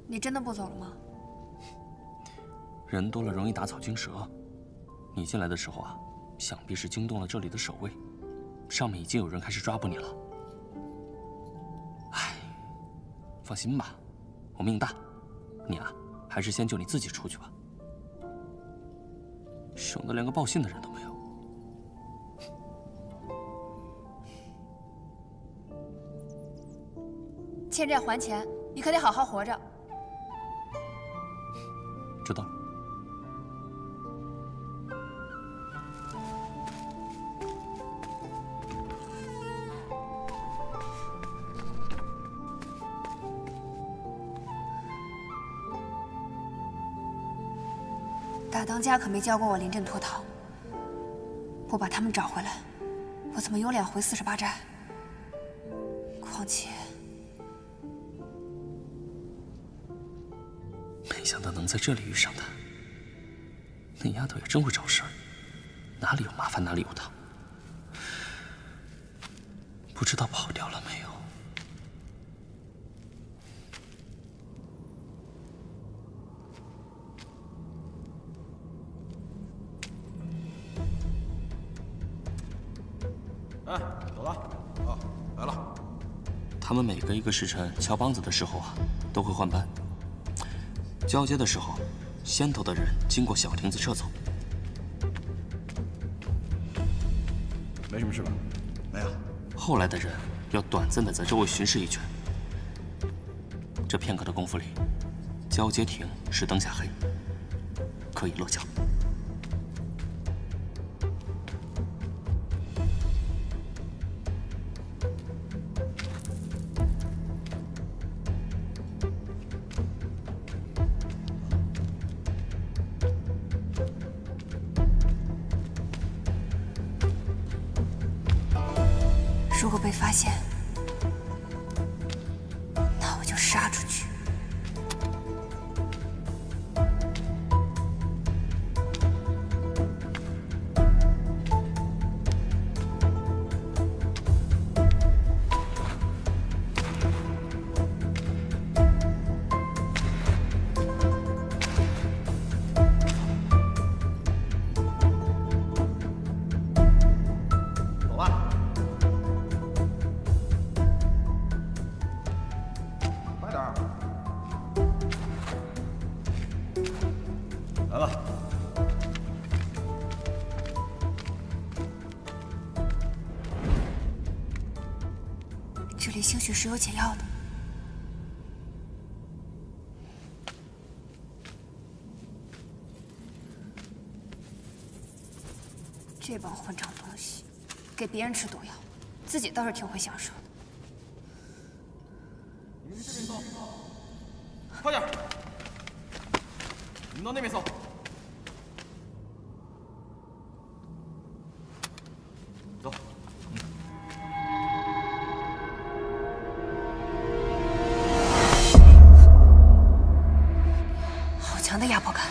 你真的不走了吗？人多了容易打草惊蛇。你进来的时候啊，想必是惊动了这里的守卫，上面已经有人开始抓捕你了。唉，放心吧，我命大，你啊，还是先救你自己出去吧，省得连个报信的人都没有。欠债还钱，你可得好好活着。知道了。大当家可没教过我临阵脱逃。不把他们找回来，我怎么有脸回48寨？况且，没想到能在这里遇上他。那丫头也真会找事儿，哪里有麻烦哪里有她。不知道跑掉了没有？哎，走了。啊，来了。他们每隔一个时辰敲梆子的时候啊，都会换班。交接的时候，先头的人经过小亭子撤走。没什么事吧？没有。后来的人要短暂的在周围巡视一圈。这片刻的功夫里，交接亭是灯下黑，可以落脚。如果被发现，那我就杀出去。走吧。快点儿。来了。这里兴许是有解药的。这帮混账东西，给别人吃毒药，自己倒是挺会享受的。你们这边走，快点！你们到那边走。走。好强的压迫感。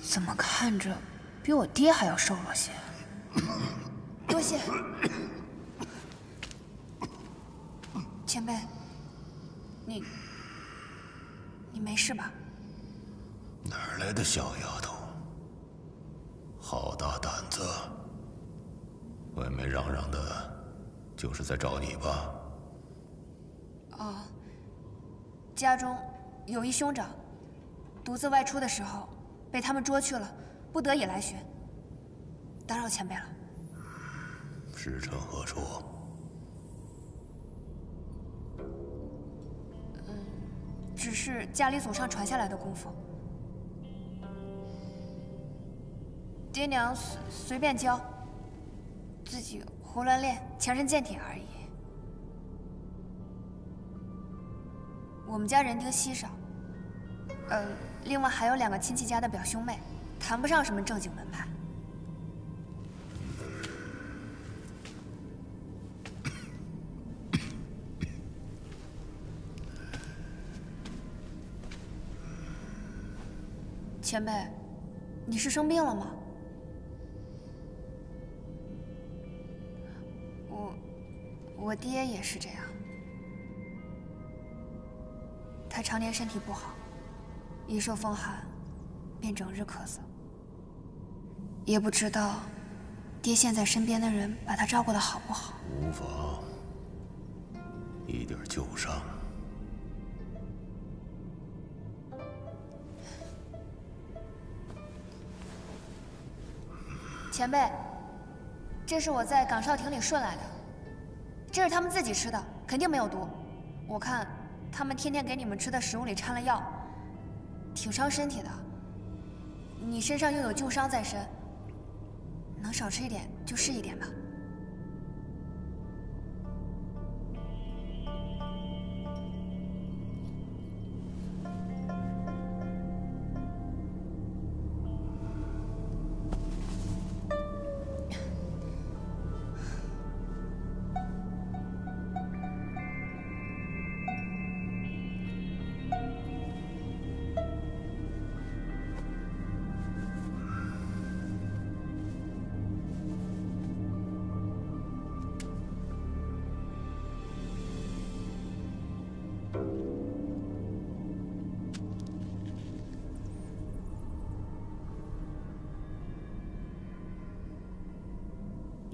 怎么看着比我爹还要瘦弱些？多谢。前辈，你没事吧？哪儿来的小丫头？好大胆子！外面嚷嚷的，就是在找你吧？哦，家中有一兄长，独自外出的时候被他们捉去了，不得已来寻。打扰前辈了。时辰何处？只是家里祖上传下来的功夫，爹娘随便教，自己胡乱练，强身健体而已。我们家人丁稀少，另外还有2个亲戚家的表兄妹，谈不上什么正经门派。前辈，你是生病了吗？我爹也是这样，他常年身体不好，一受风寒便整日咳嗽。也不知道爹现在身边的人把他照顾得好不好。无妨，一点旧伤。前辈，这是我在岗哨亭里顺来的，这是他们自己吃的，肯定没有毒。我看他们天天给你们吃的食物里掺了药，挺伤身体的。你身上又有旧伤在身，能少吃一点就是一点吧。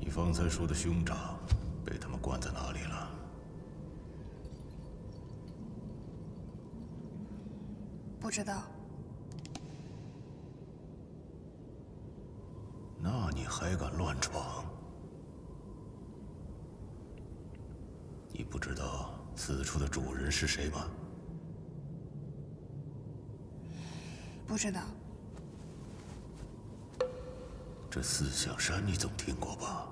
你方才说的兄长被他们关在哪里了？不知道。那你还敢乱闯？你不知道此处的主人是谁吗？不知道。这四象山你总听过吧？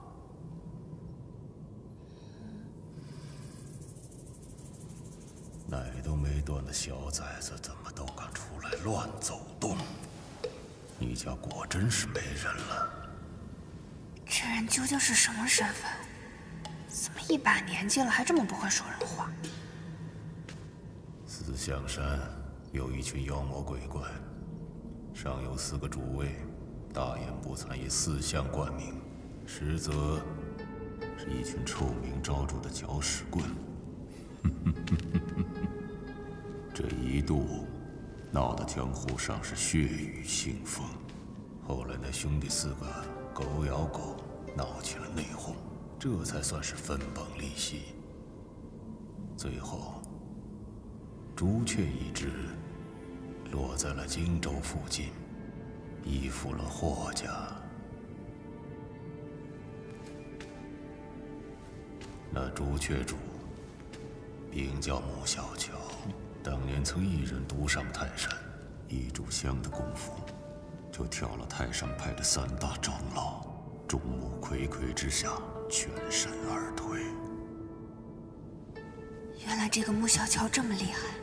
奶都没断的小崽子，怎么都敢出来乱走动？你家果真是没人了。这人究竟是什么身份？怎么一把年纪了还这么不会说人话？四象山有一群妖魔鬼怪，上有4个主位，大言不惭以四象冠名，实则是一群臭名昭著的搅屎棍。这一度闹得江湖上是血雨腥风，后来那兄弟4个狗咬狗，闹起了内讧，这才算是分崩离析。最后，朱雀一支落在了荆州附近，依附了霍家。那朱雀主名叫穆小乔，当年曾一人独上泰山，一炷香的功夫，就挑了泰山派的3大长老，众目睽睽之下全身而退。原来这个穆小乔这么厉害，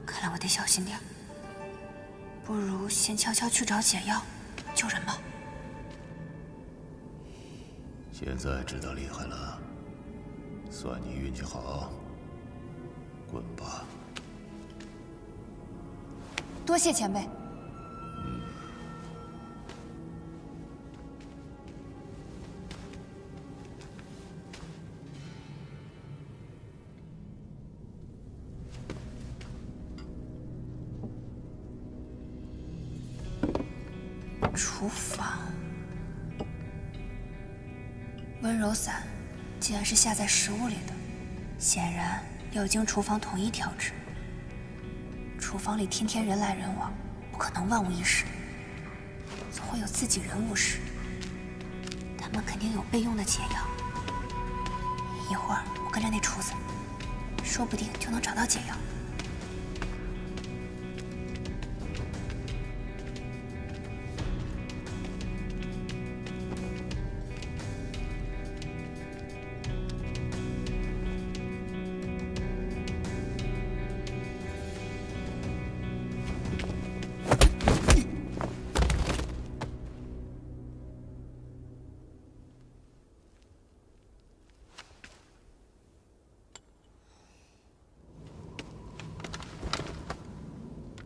看来我得小心点。不如先悄悄去找解药，救人吧。现在知道厉害了，算你运气好。滚吧。多谢前辈。厨房，温柔伞既然是下在食物里的，显然要经厨房统一调制。厨房里天天人来人往，不可能万无一失，总会有自己人误事。他们肯定有备用的解药。一会儿我跟着那厨子，说不定就能找到解药。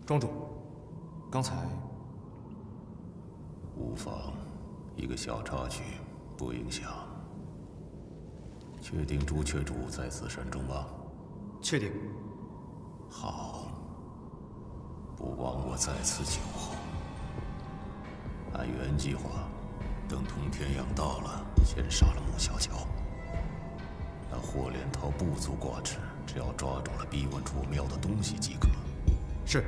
庄主，刚才无妨，一个小插曲，不影响。确定朱雀主在此山中吗？确定。好，不枉我在此久候。按原计划，等通天阳到了，先杀了穆小乔。那霍连涛不足挂齿，只要抓住了逼问出我要的东西即可。是。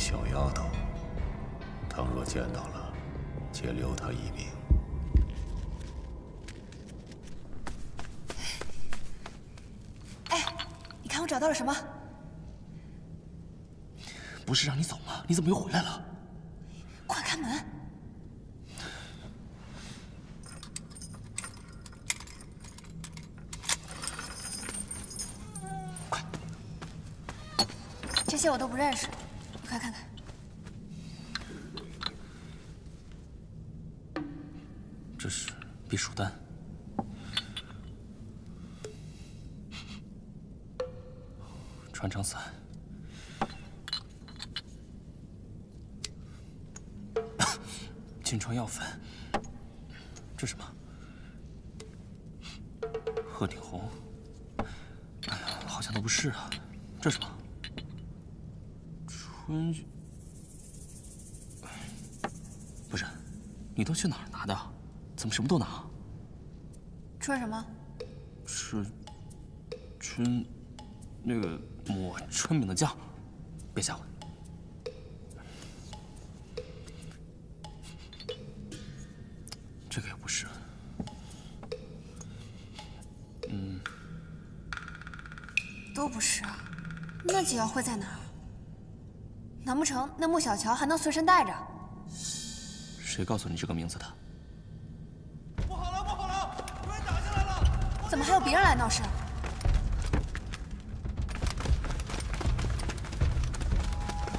小丫头，倘若见到了，且留她一命。哎，你看我找到了什么？不是让你走吗？你怎么又回来了？快开门！快！这些我都不认识，我快看看。这是避暑丹。穿肠散。金疮药粉。这是什么？鹤顶红。哎呀，好像都不是啊。这是什么？春。不是，你都去哪儿拿的？怎么什么都拿？春什么？是春，那个抹春饼的酱，别吓我。这个也不是。都不是啊。那几药会在哪儿？难不成那穆小乔还能随身带着？谁告诉你这个名字的？不好了，不好了！有人打进来了！怎么还有别人来闹事？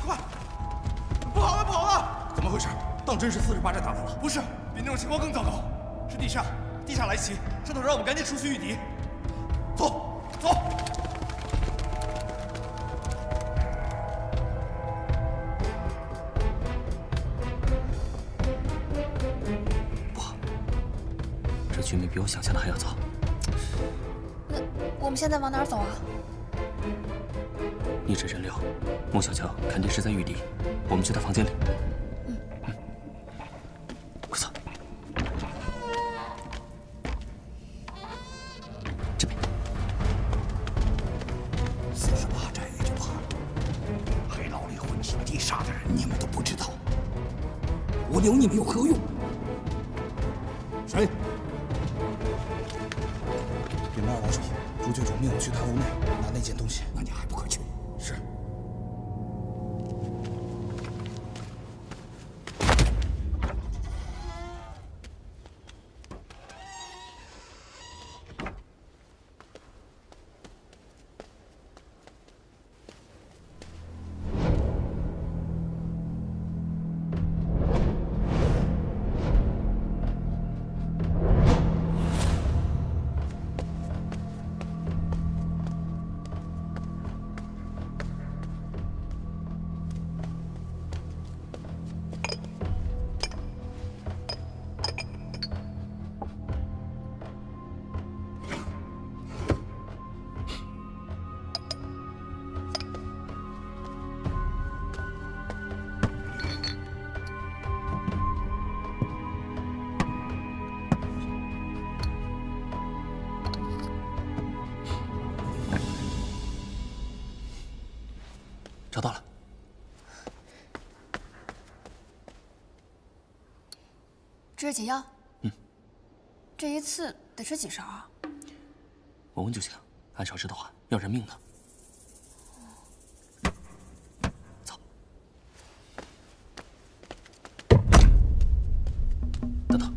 快！不好了，不好了！怎么回事？当真是48战打来了？不是，比那种情况更糟糕，是地下来袭，上头让我们赶紧出去御敌。走，走！局面比我想象的还要糟。那我们现在往哪儿走啊？逆着人流，穆小乔肯定是在御敌，我们去他房间里。快走。这边。48战也就罢了，黑牢里混进地煞的人，你们都不知道，我留你们有何用？谁？禀报老主，朱郡主命我去他屋内拿那件东西。那你还不快去？是。找到了。这是解药。这一次得吃几勺啊？我问就行，按少吃的话要人命的。走。等等。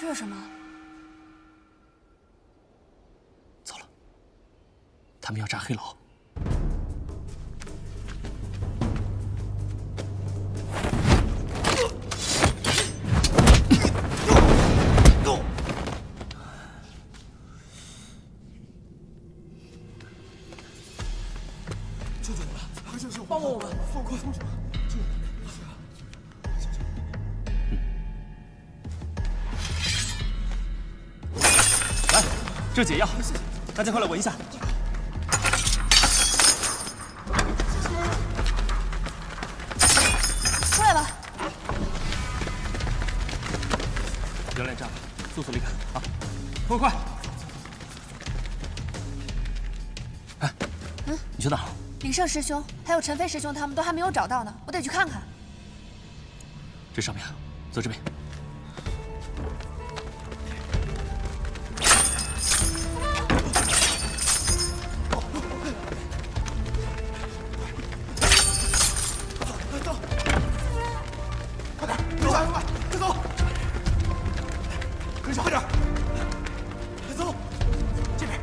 这是什么？糟了，他们要炸黑牢。救救我们！快救救我！帮帮我们！快松手！来，这解药，大家快来闻一下。快！哎，你去哪？李胜师兄还有陈飞师兄他们都还没有找到呢，我得去看看。这上面，走这边。走，快点，跟上，快走！跟上，快点，快走！这边。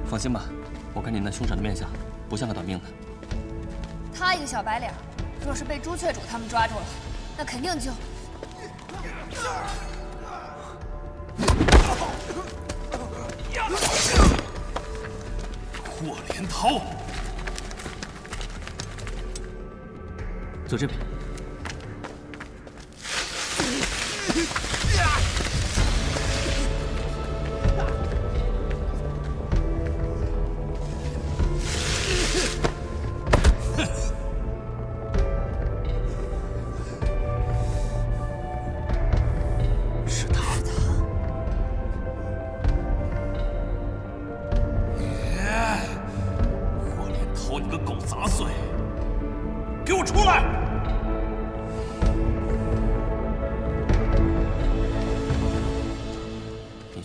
放心吧，我看你那凶闪的面相，不像个短命的。他一个小白脸，若是被朱雀主他们抓住了，那肯定就……霍连涛，走这边。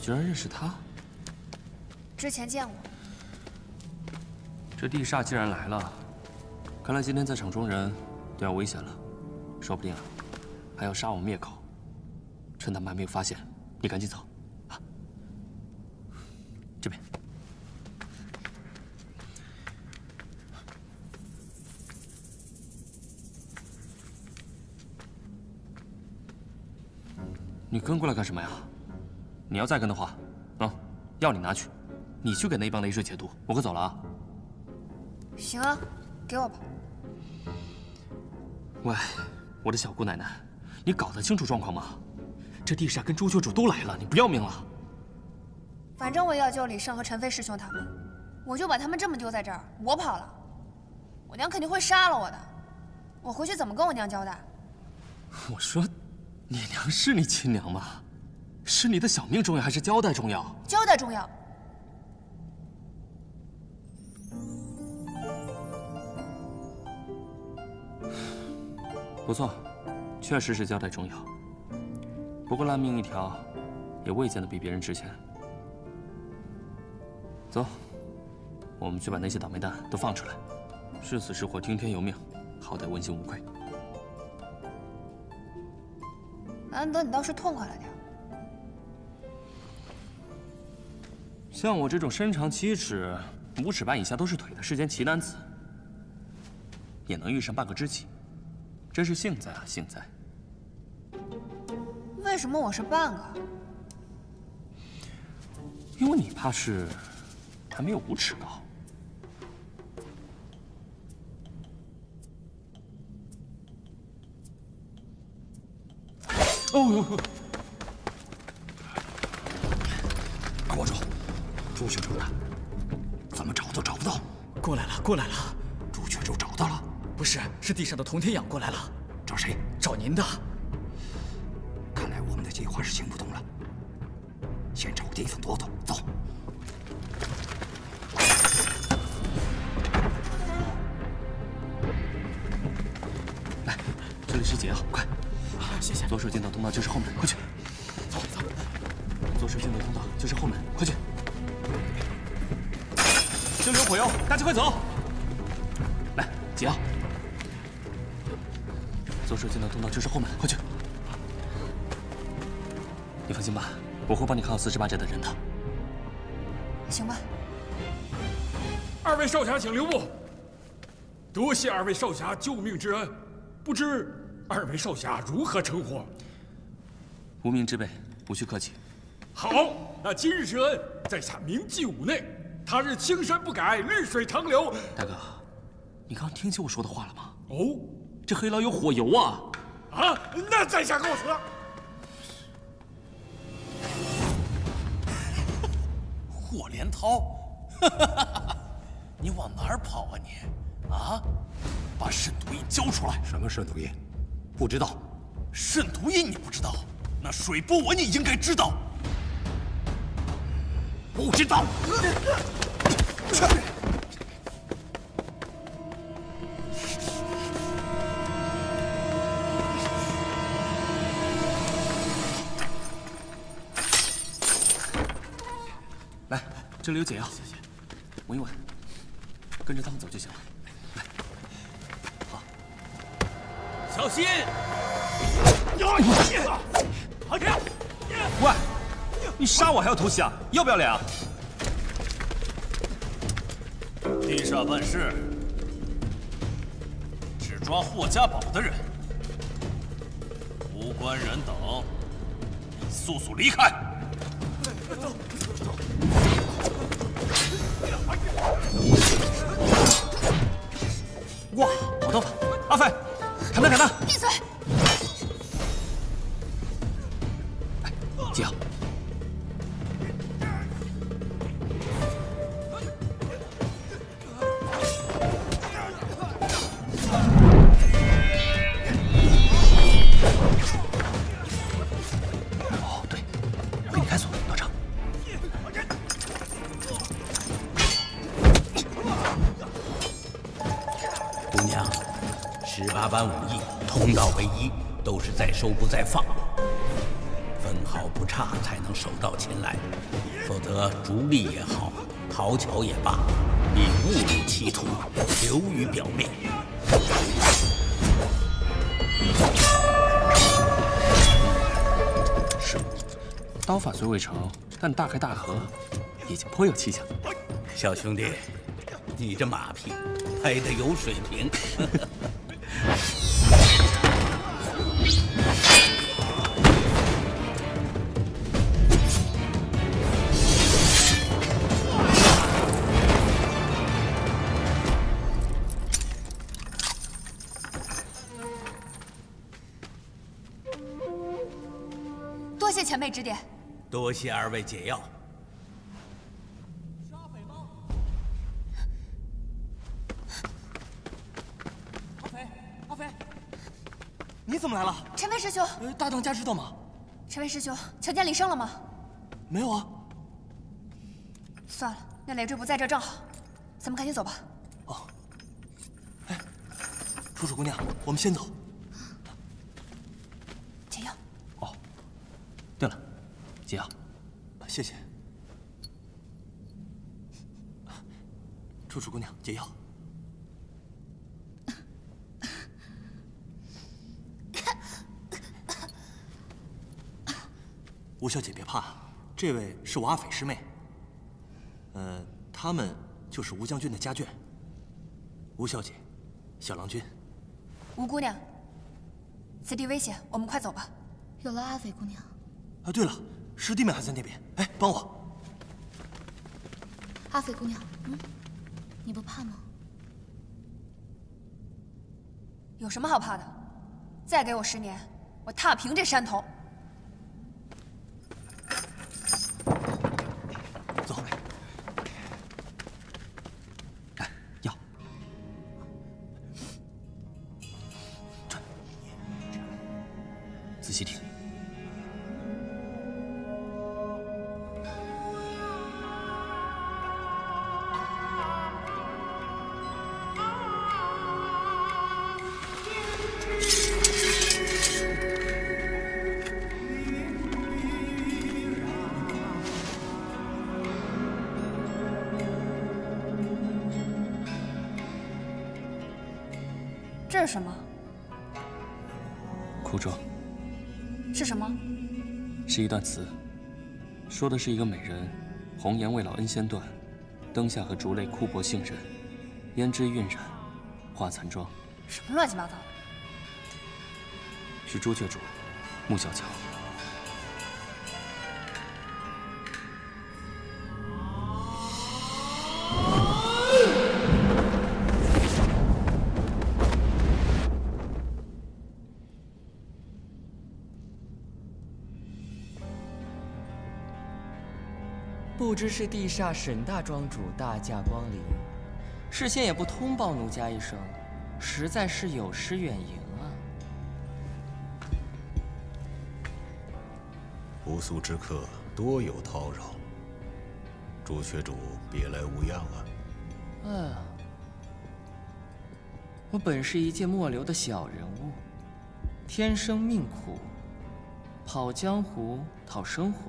居然认识他？之前见过。这地煞既然来了，看来今天在场中人都要危险了，说不定啊，还要杀我们灭口。趁他们还没有发现，你赶紧走，啊！这边。你跟过来干什么呀？你要再跟的话，药你拿去，你去给那帮雷水解毒，我可走了啊。行啊，给我吧。喂，我的小姑奶奶，你搞得清楚状况吗？这地煞跟朱雀主都来了，你不要命了？反正我也要救李胜和陈飞师兄他们，我就把他们这么丢在这儿，我跑了，我娘肯定会杀了我的。我回去怎么跟我娘交代？我说，你娘是你亲娘吗？是你的小命重要还是交代重要？交代重要。不错，确实是交代重要。不过烂命一条，也未见得比别人值钱。走，我们去把那些倒霉蛋都放出来，是死是活听天由命，好歹问心无愧。难得你倒是痛快了点。像我这种身长7尺、5尺半以下都是腿的世间奇男子，也能遇上半个知己，真是幸在啊，幸在。为什么我是半个？因为你怕是还没有5尺高。哦，国主，朱雀主呢？怎么找都找不到。过来了，过来了。朱雀主找到了？不是，是地上的童天养过来了。找谁？找您的。看来我们的计划是行不通了。先找个地方躲躲，走。来，这里是解药，快！谢谢。左手进到通道就是后门，快去！走走。左手进到通道就是后门，快去！这里有火药，大家快走！来，解药。左手进到通道就是后门，快去！你放心吧，我会帮你看好48寨的人的。行吧。2位少侠请留步。多谢2位少侠救命之恩，不知2位少侠如何称呼？无名之辈，不需客气。好，那今日之恩在下铭记五内，他日青山不改，绿水长流。大哥，你刚听清我说的话了吗？哦，这黑牢有火油啊！啊，那在下告辞。霍连涛，你往哪儿跑啊你？啊，把渗毒印交出来！什么渗毒印？不知道。渗毒印你不知道？那水波纹你应该知道。不知道？来，这里有解药，谢谢。闻一闻，跟着他们走就行了。来，好，小心！喂，你杀我还要偷袭啊？要不要脸啊？地煞办事，只抓霍家堡的人，无关人等，速速离开！哇，好头发！阿飞，砍他砍他！闭嘴！解药。哦，对，我给你开锁，道长。姑娘，18般武艺通道为一，都是在收不在放。分毫不差才能手到擒来，否则逐利也好，讨巧也罢，必误入歧途，流于表面。是，刀法虽未成，但大开大合，已经颇有气象。小兄弟，你这马屁拍得有水平。多谢前辈指点。多谢二位解药。阿飞，你怎么来了？陈飞师兄，大当家知道吗？陈飞师兄，求见李胜了吗？没有啊。算了，那累赘不在这正好，咱们赶紧走吧。哦。哎，楚楚姑娘，我们先走。解药。哦，对了，解药。谢谢。楚楚姑娘，解药。吴小姐别怕，这位是我阿斐师妹。他们就是吴将军的家眷。吴小姐，小郎君。吴姑娘，此地危险，我们快走吧。有了阿斐姑娘。啊，对了，师弟们还在那边。哎，帮我。阿斐姑娘，你不怕吗？有什么好怕的？再给我10年，我踏平这山头。走。来，药。仔细听。这是什么？哭咒是什么？是一段词，说的是一个美人，红颜未老恩先断，灯下和烛泪哭婆杏仁，胭脂晕染，化残妆。什么乱七八糟的？是朱雀主，穆小乔。不知是地煞沈大庄主大驾光临，事先也不通报奴家一声，实在是有失远迎啊。不速之客多有叨扰，朱缺主别来无恙啊！我本是一介末流的小人物，天生命苦，跑江湖讨生活，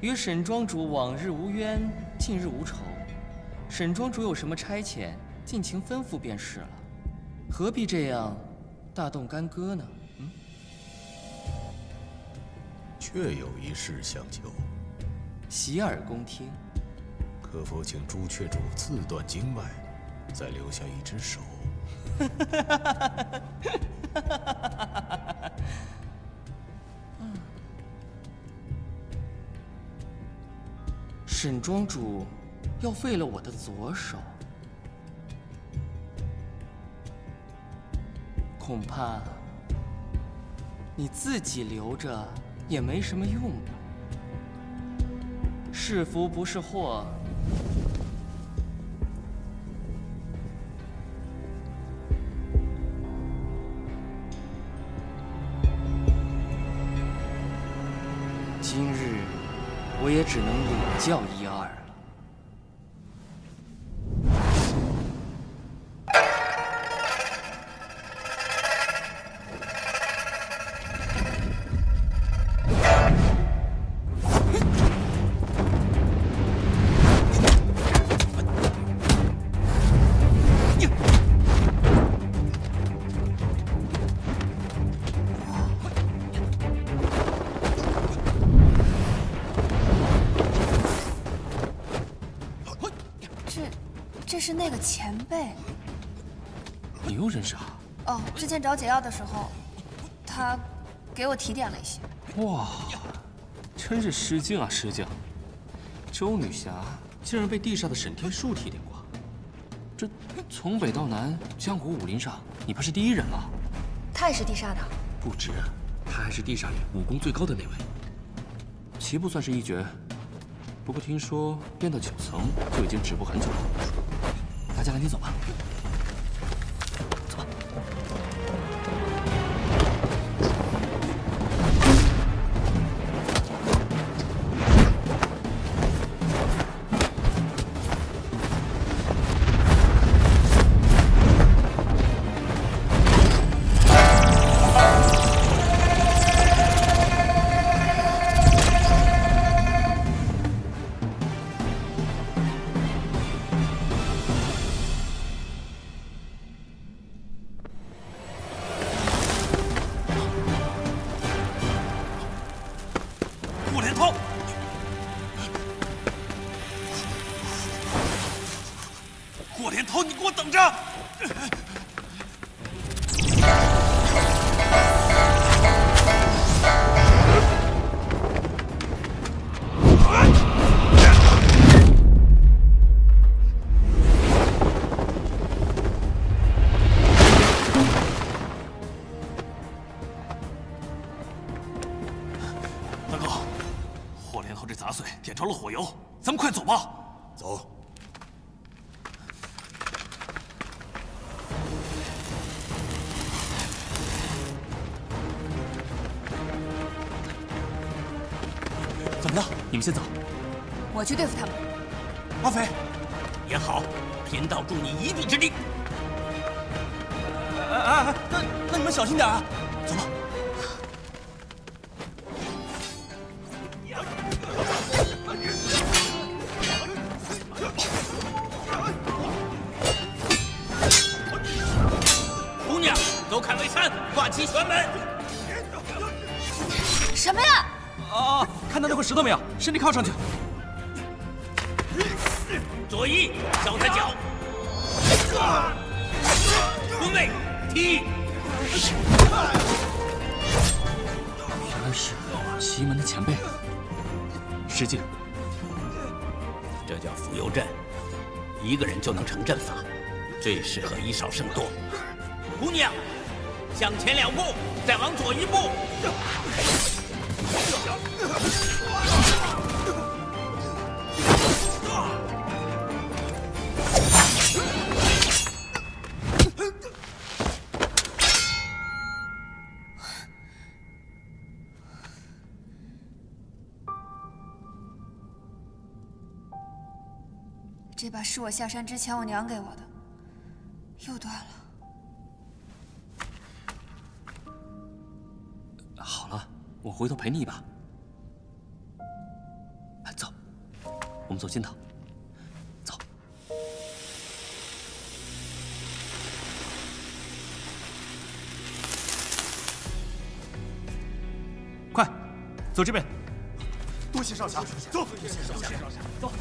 与沈庄主往日无冤，近日无仇。沈庄主有什么差遣，尽情吩咐便是了，何必这样大动干戈呢？确有一事相求，洗耳恭听。可否请朱雀主自断经脉，再留下一只手？沈庄主要废了我的左手，恐怕你自己留着也没什么用吧。是福不是祸，今日我也只能领教一二了。这是那个前辈。你又认识啊？哦，之前找解药的时候，他给我提点了一些。哇，真是失敬啊，失敬！周女侠竟然被地煞的沈天树提点过，这从北到南，江湖武林上你怕是第一人了。他也是地煞的？不止，他还是地煞里武功最高的那位。棋不算是一绝，不过听说练到9层就已经止步很久了。大家赶紧走吧。走吧。霍连涛，你给我等着！大哥，霍连涛这杂碎点着了火油，咱们快走吧。走。怎么了？你们先走，我去对付他们。阿飞，也好，贫道助你一臂之力。那你们小心点啊！走吧。姑娘，走开为山，挂起玄门。什么呀？啊！看到那块石头没有？身体靠上去。左一，脚踏脚。蹲位，踢。原来是奇门的前辈。失敬。这叫浮游阵，一个人就能成阵法，最适合以少胜多。姑娘，向前2步，再往左1步。这把是我下山之前我娘给我的，又断了。好了，我回头陪你一把。走，我们走近道。走。快，走这边。多谢少侠，走。多谢少侠，走。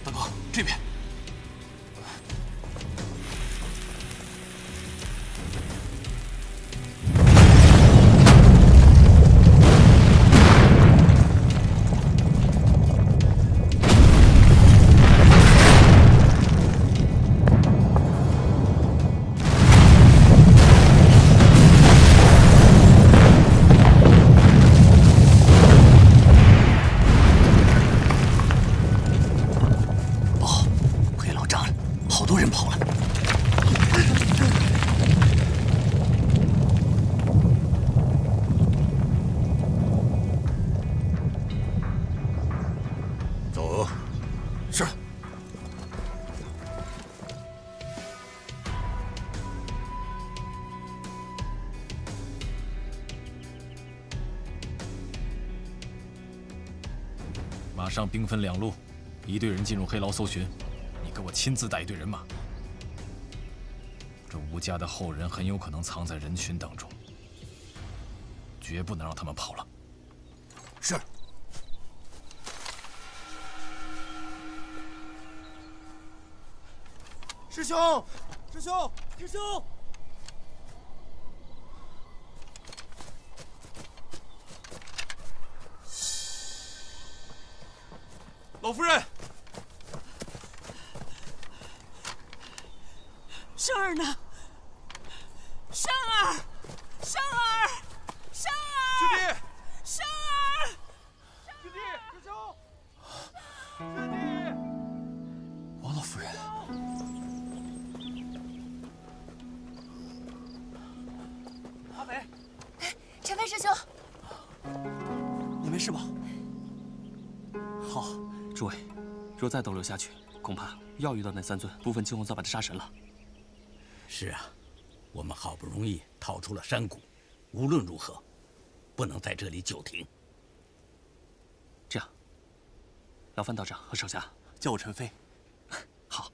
大哥，这边。马上兵分两路，一队人进入黑牢搜寻，你给我亲自带一队人马。这吴家的后人很有可能藏在人群当中，绝不能让他们跑了。是。师兄，师兄，师兄！老夫人，生儿呢？生儿，生儿，生儿！师弟，生儿！师弟，师兄，师弟！王老夫人，阿北，陈飞师兄，你没事吧？好。诸位，若再逗留下去，恐怕要遇到那3尊不分青红皂白的杀神了。是啊，我们好不容易逃出了山谷，无论如何，不能在这里久停。这样，劳烦道长和手下叫我陈飞。好。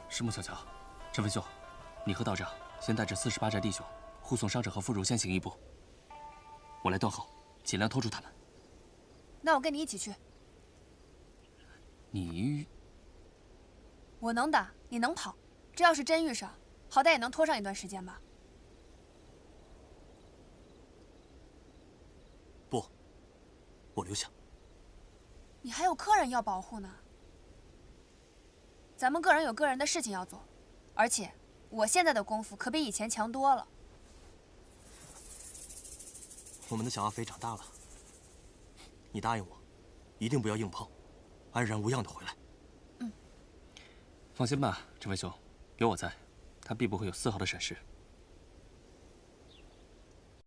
石木小乔，陈飞兄，你和道长先带着48寨弟兄护送伤者和妇孺先行一步。我来断后，尽量拖住他们。那我跟你一起去。我能打，你能跑，这要是真遇上，好歹也能拖上一段时间吧。不，我留下。你还有客人要保护呢。咱们个人有个人的事情要做，而且我现在的功夫可比以前强多了。我们的小阿飞长大了，你答应我，一定不要硬碰，安然无恙的回来。放心吧，陈飞兄，有我在，他必不会有丝毫的闪失。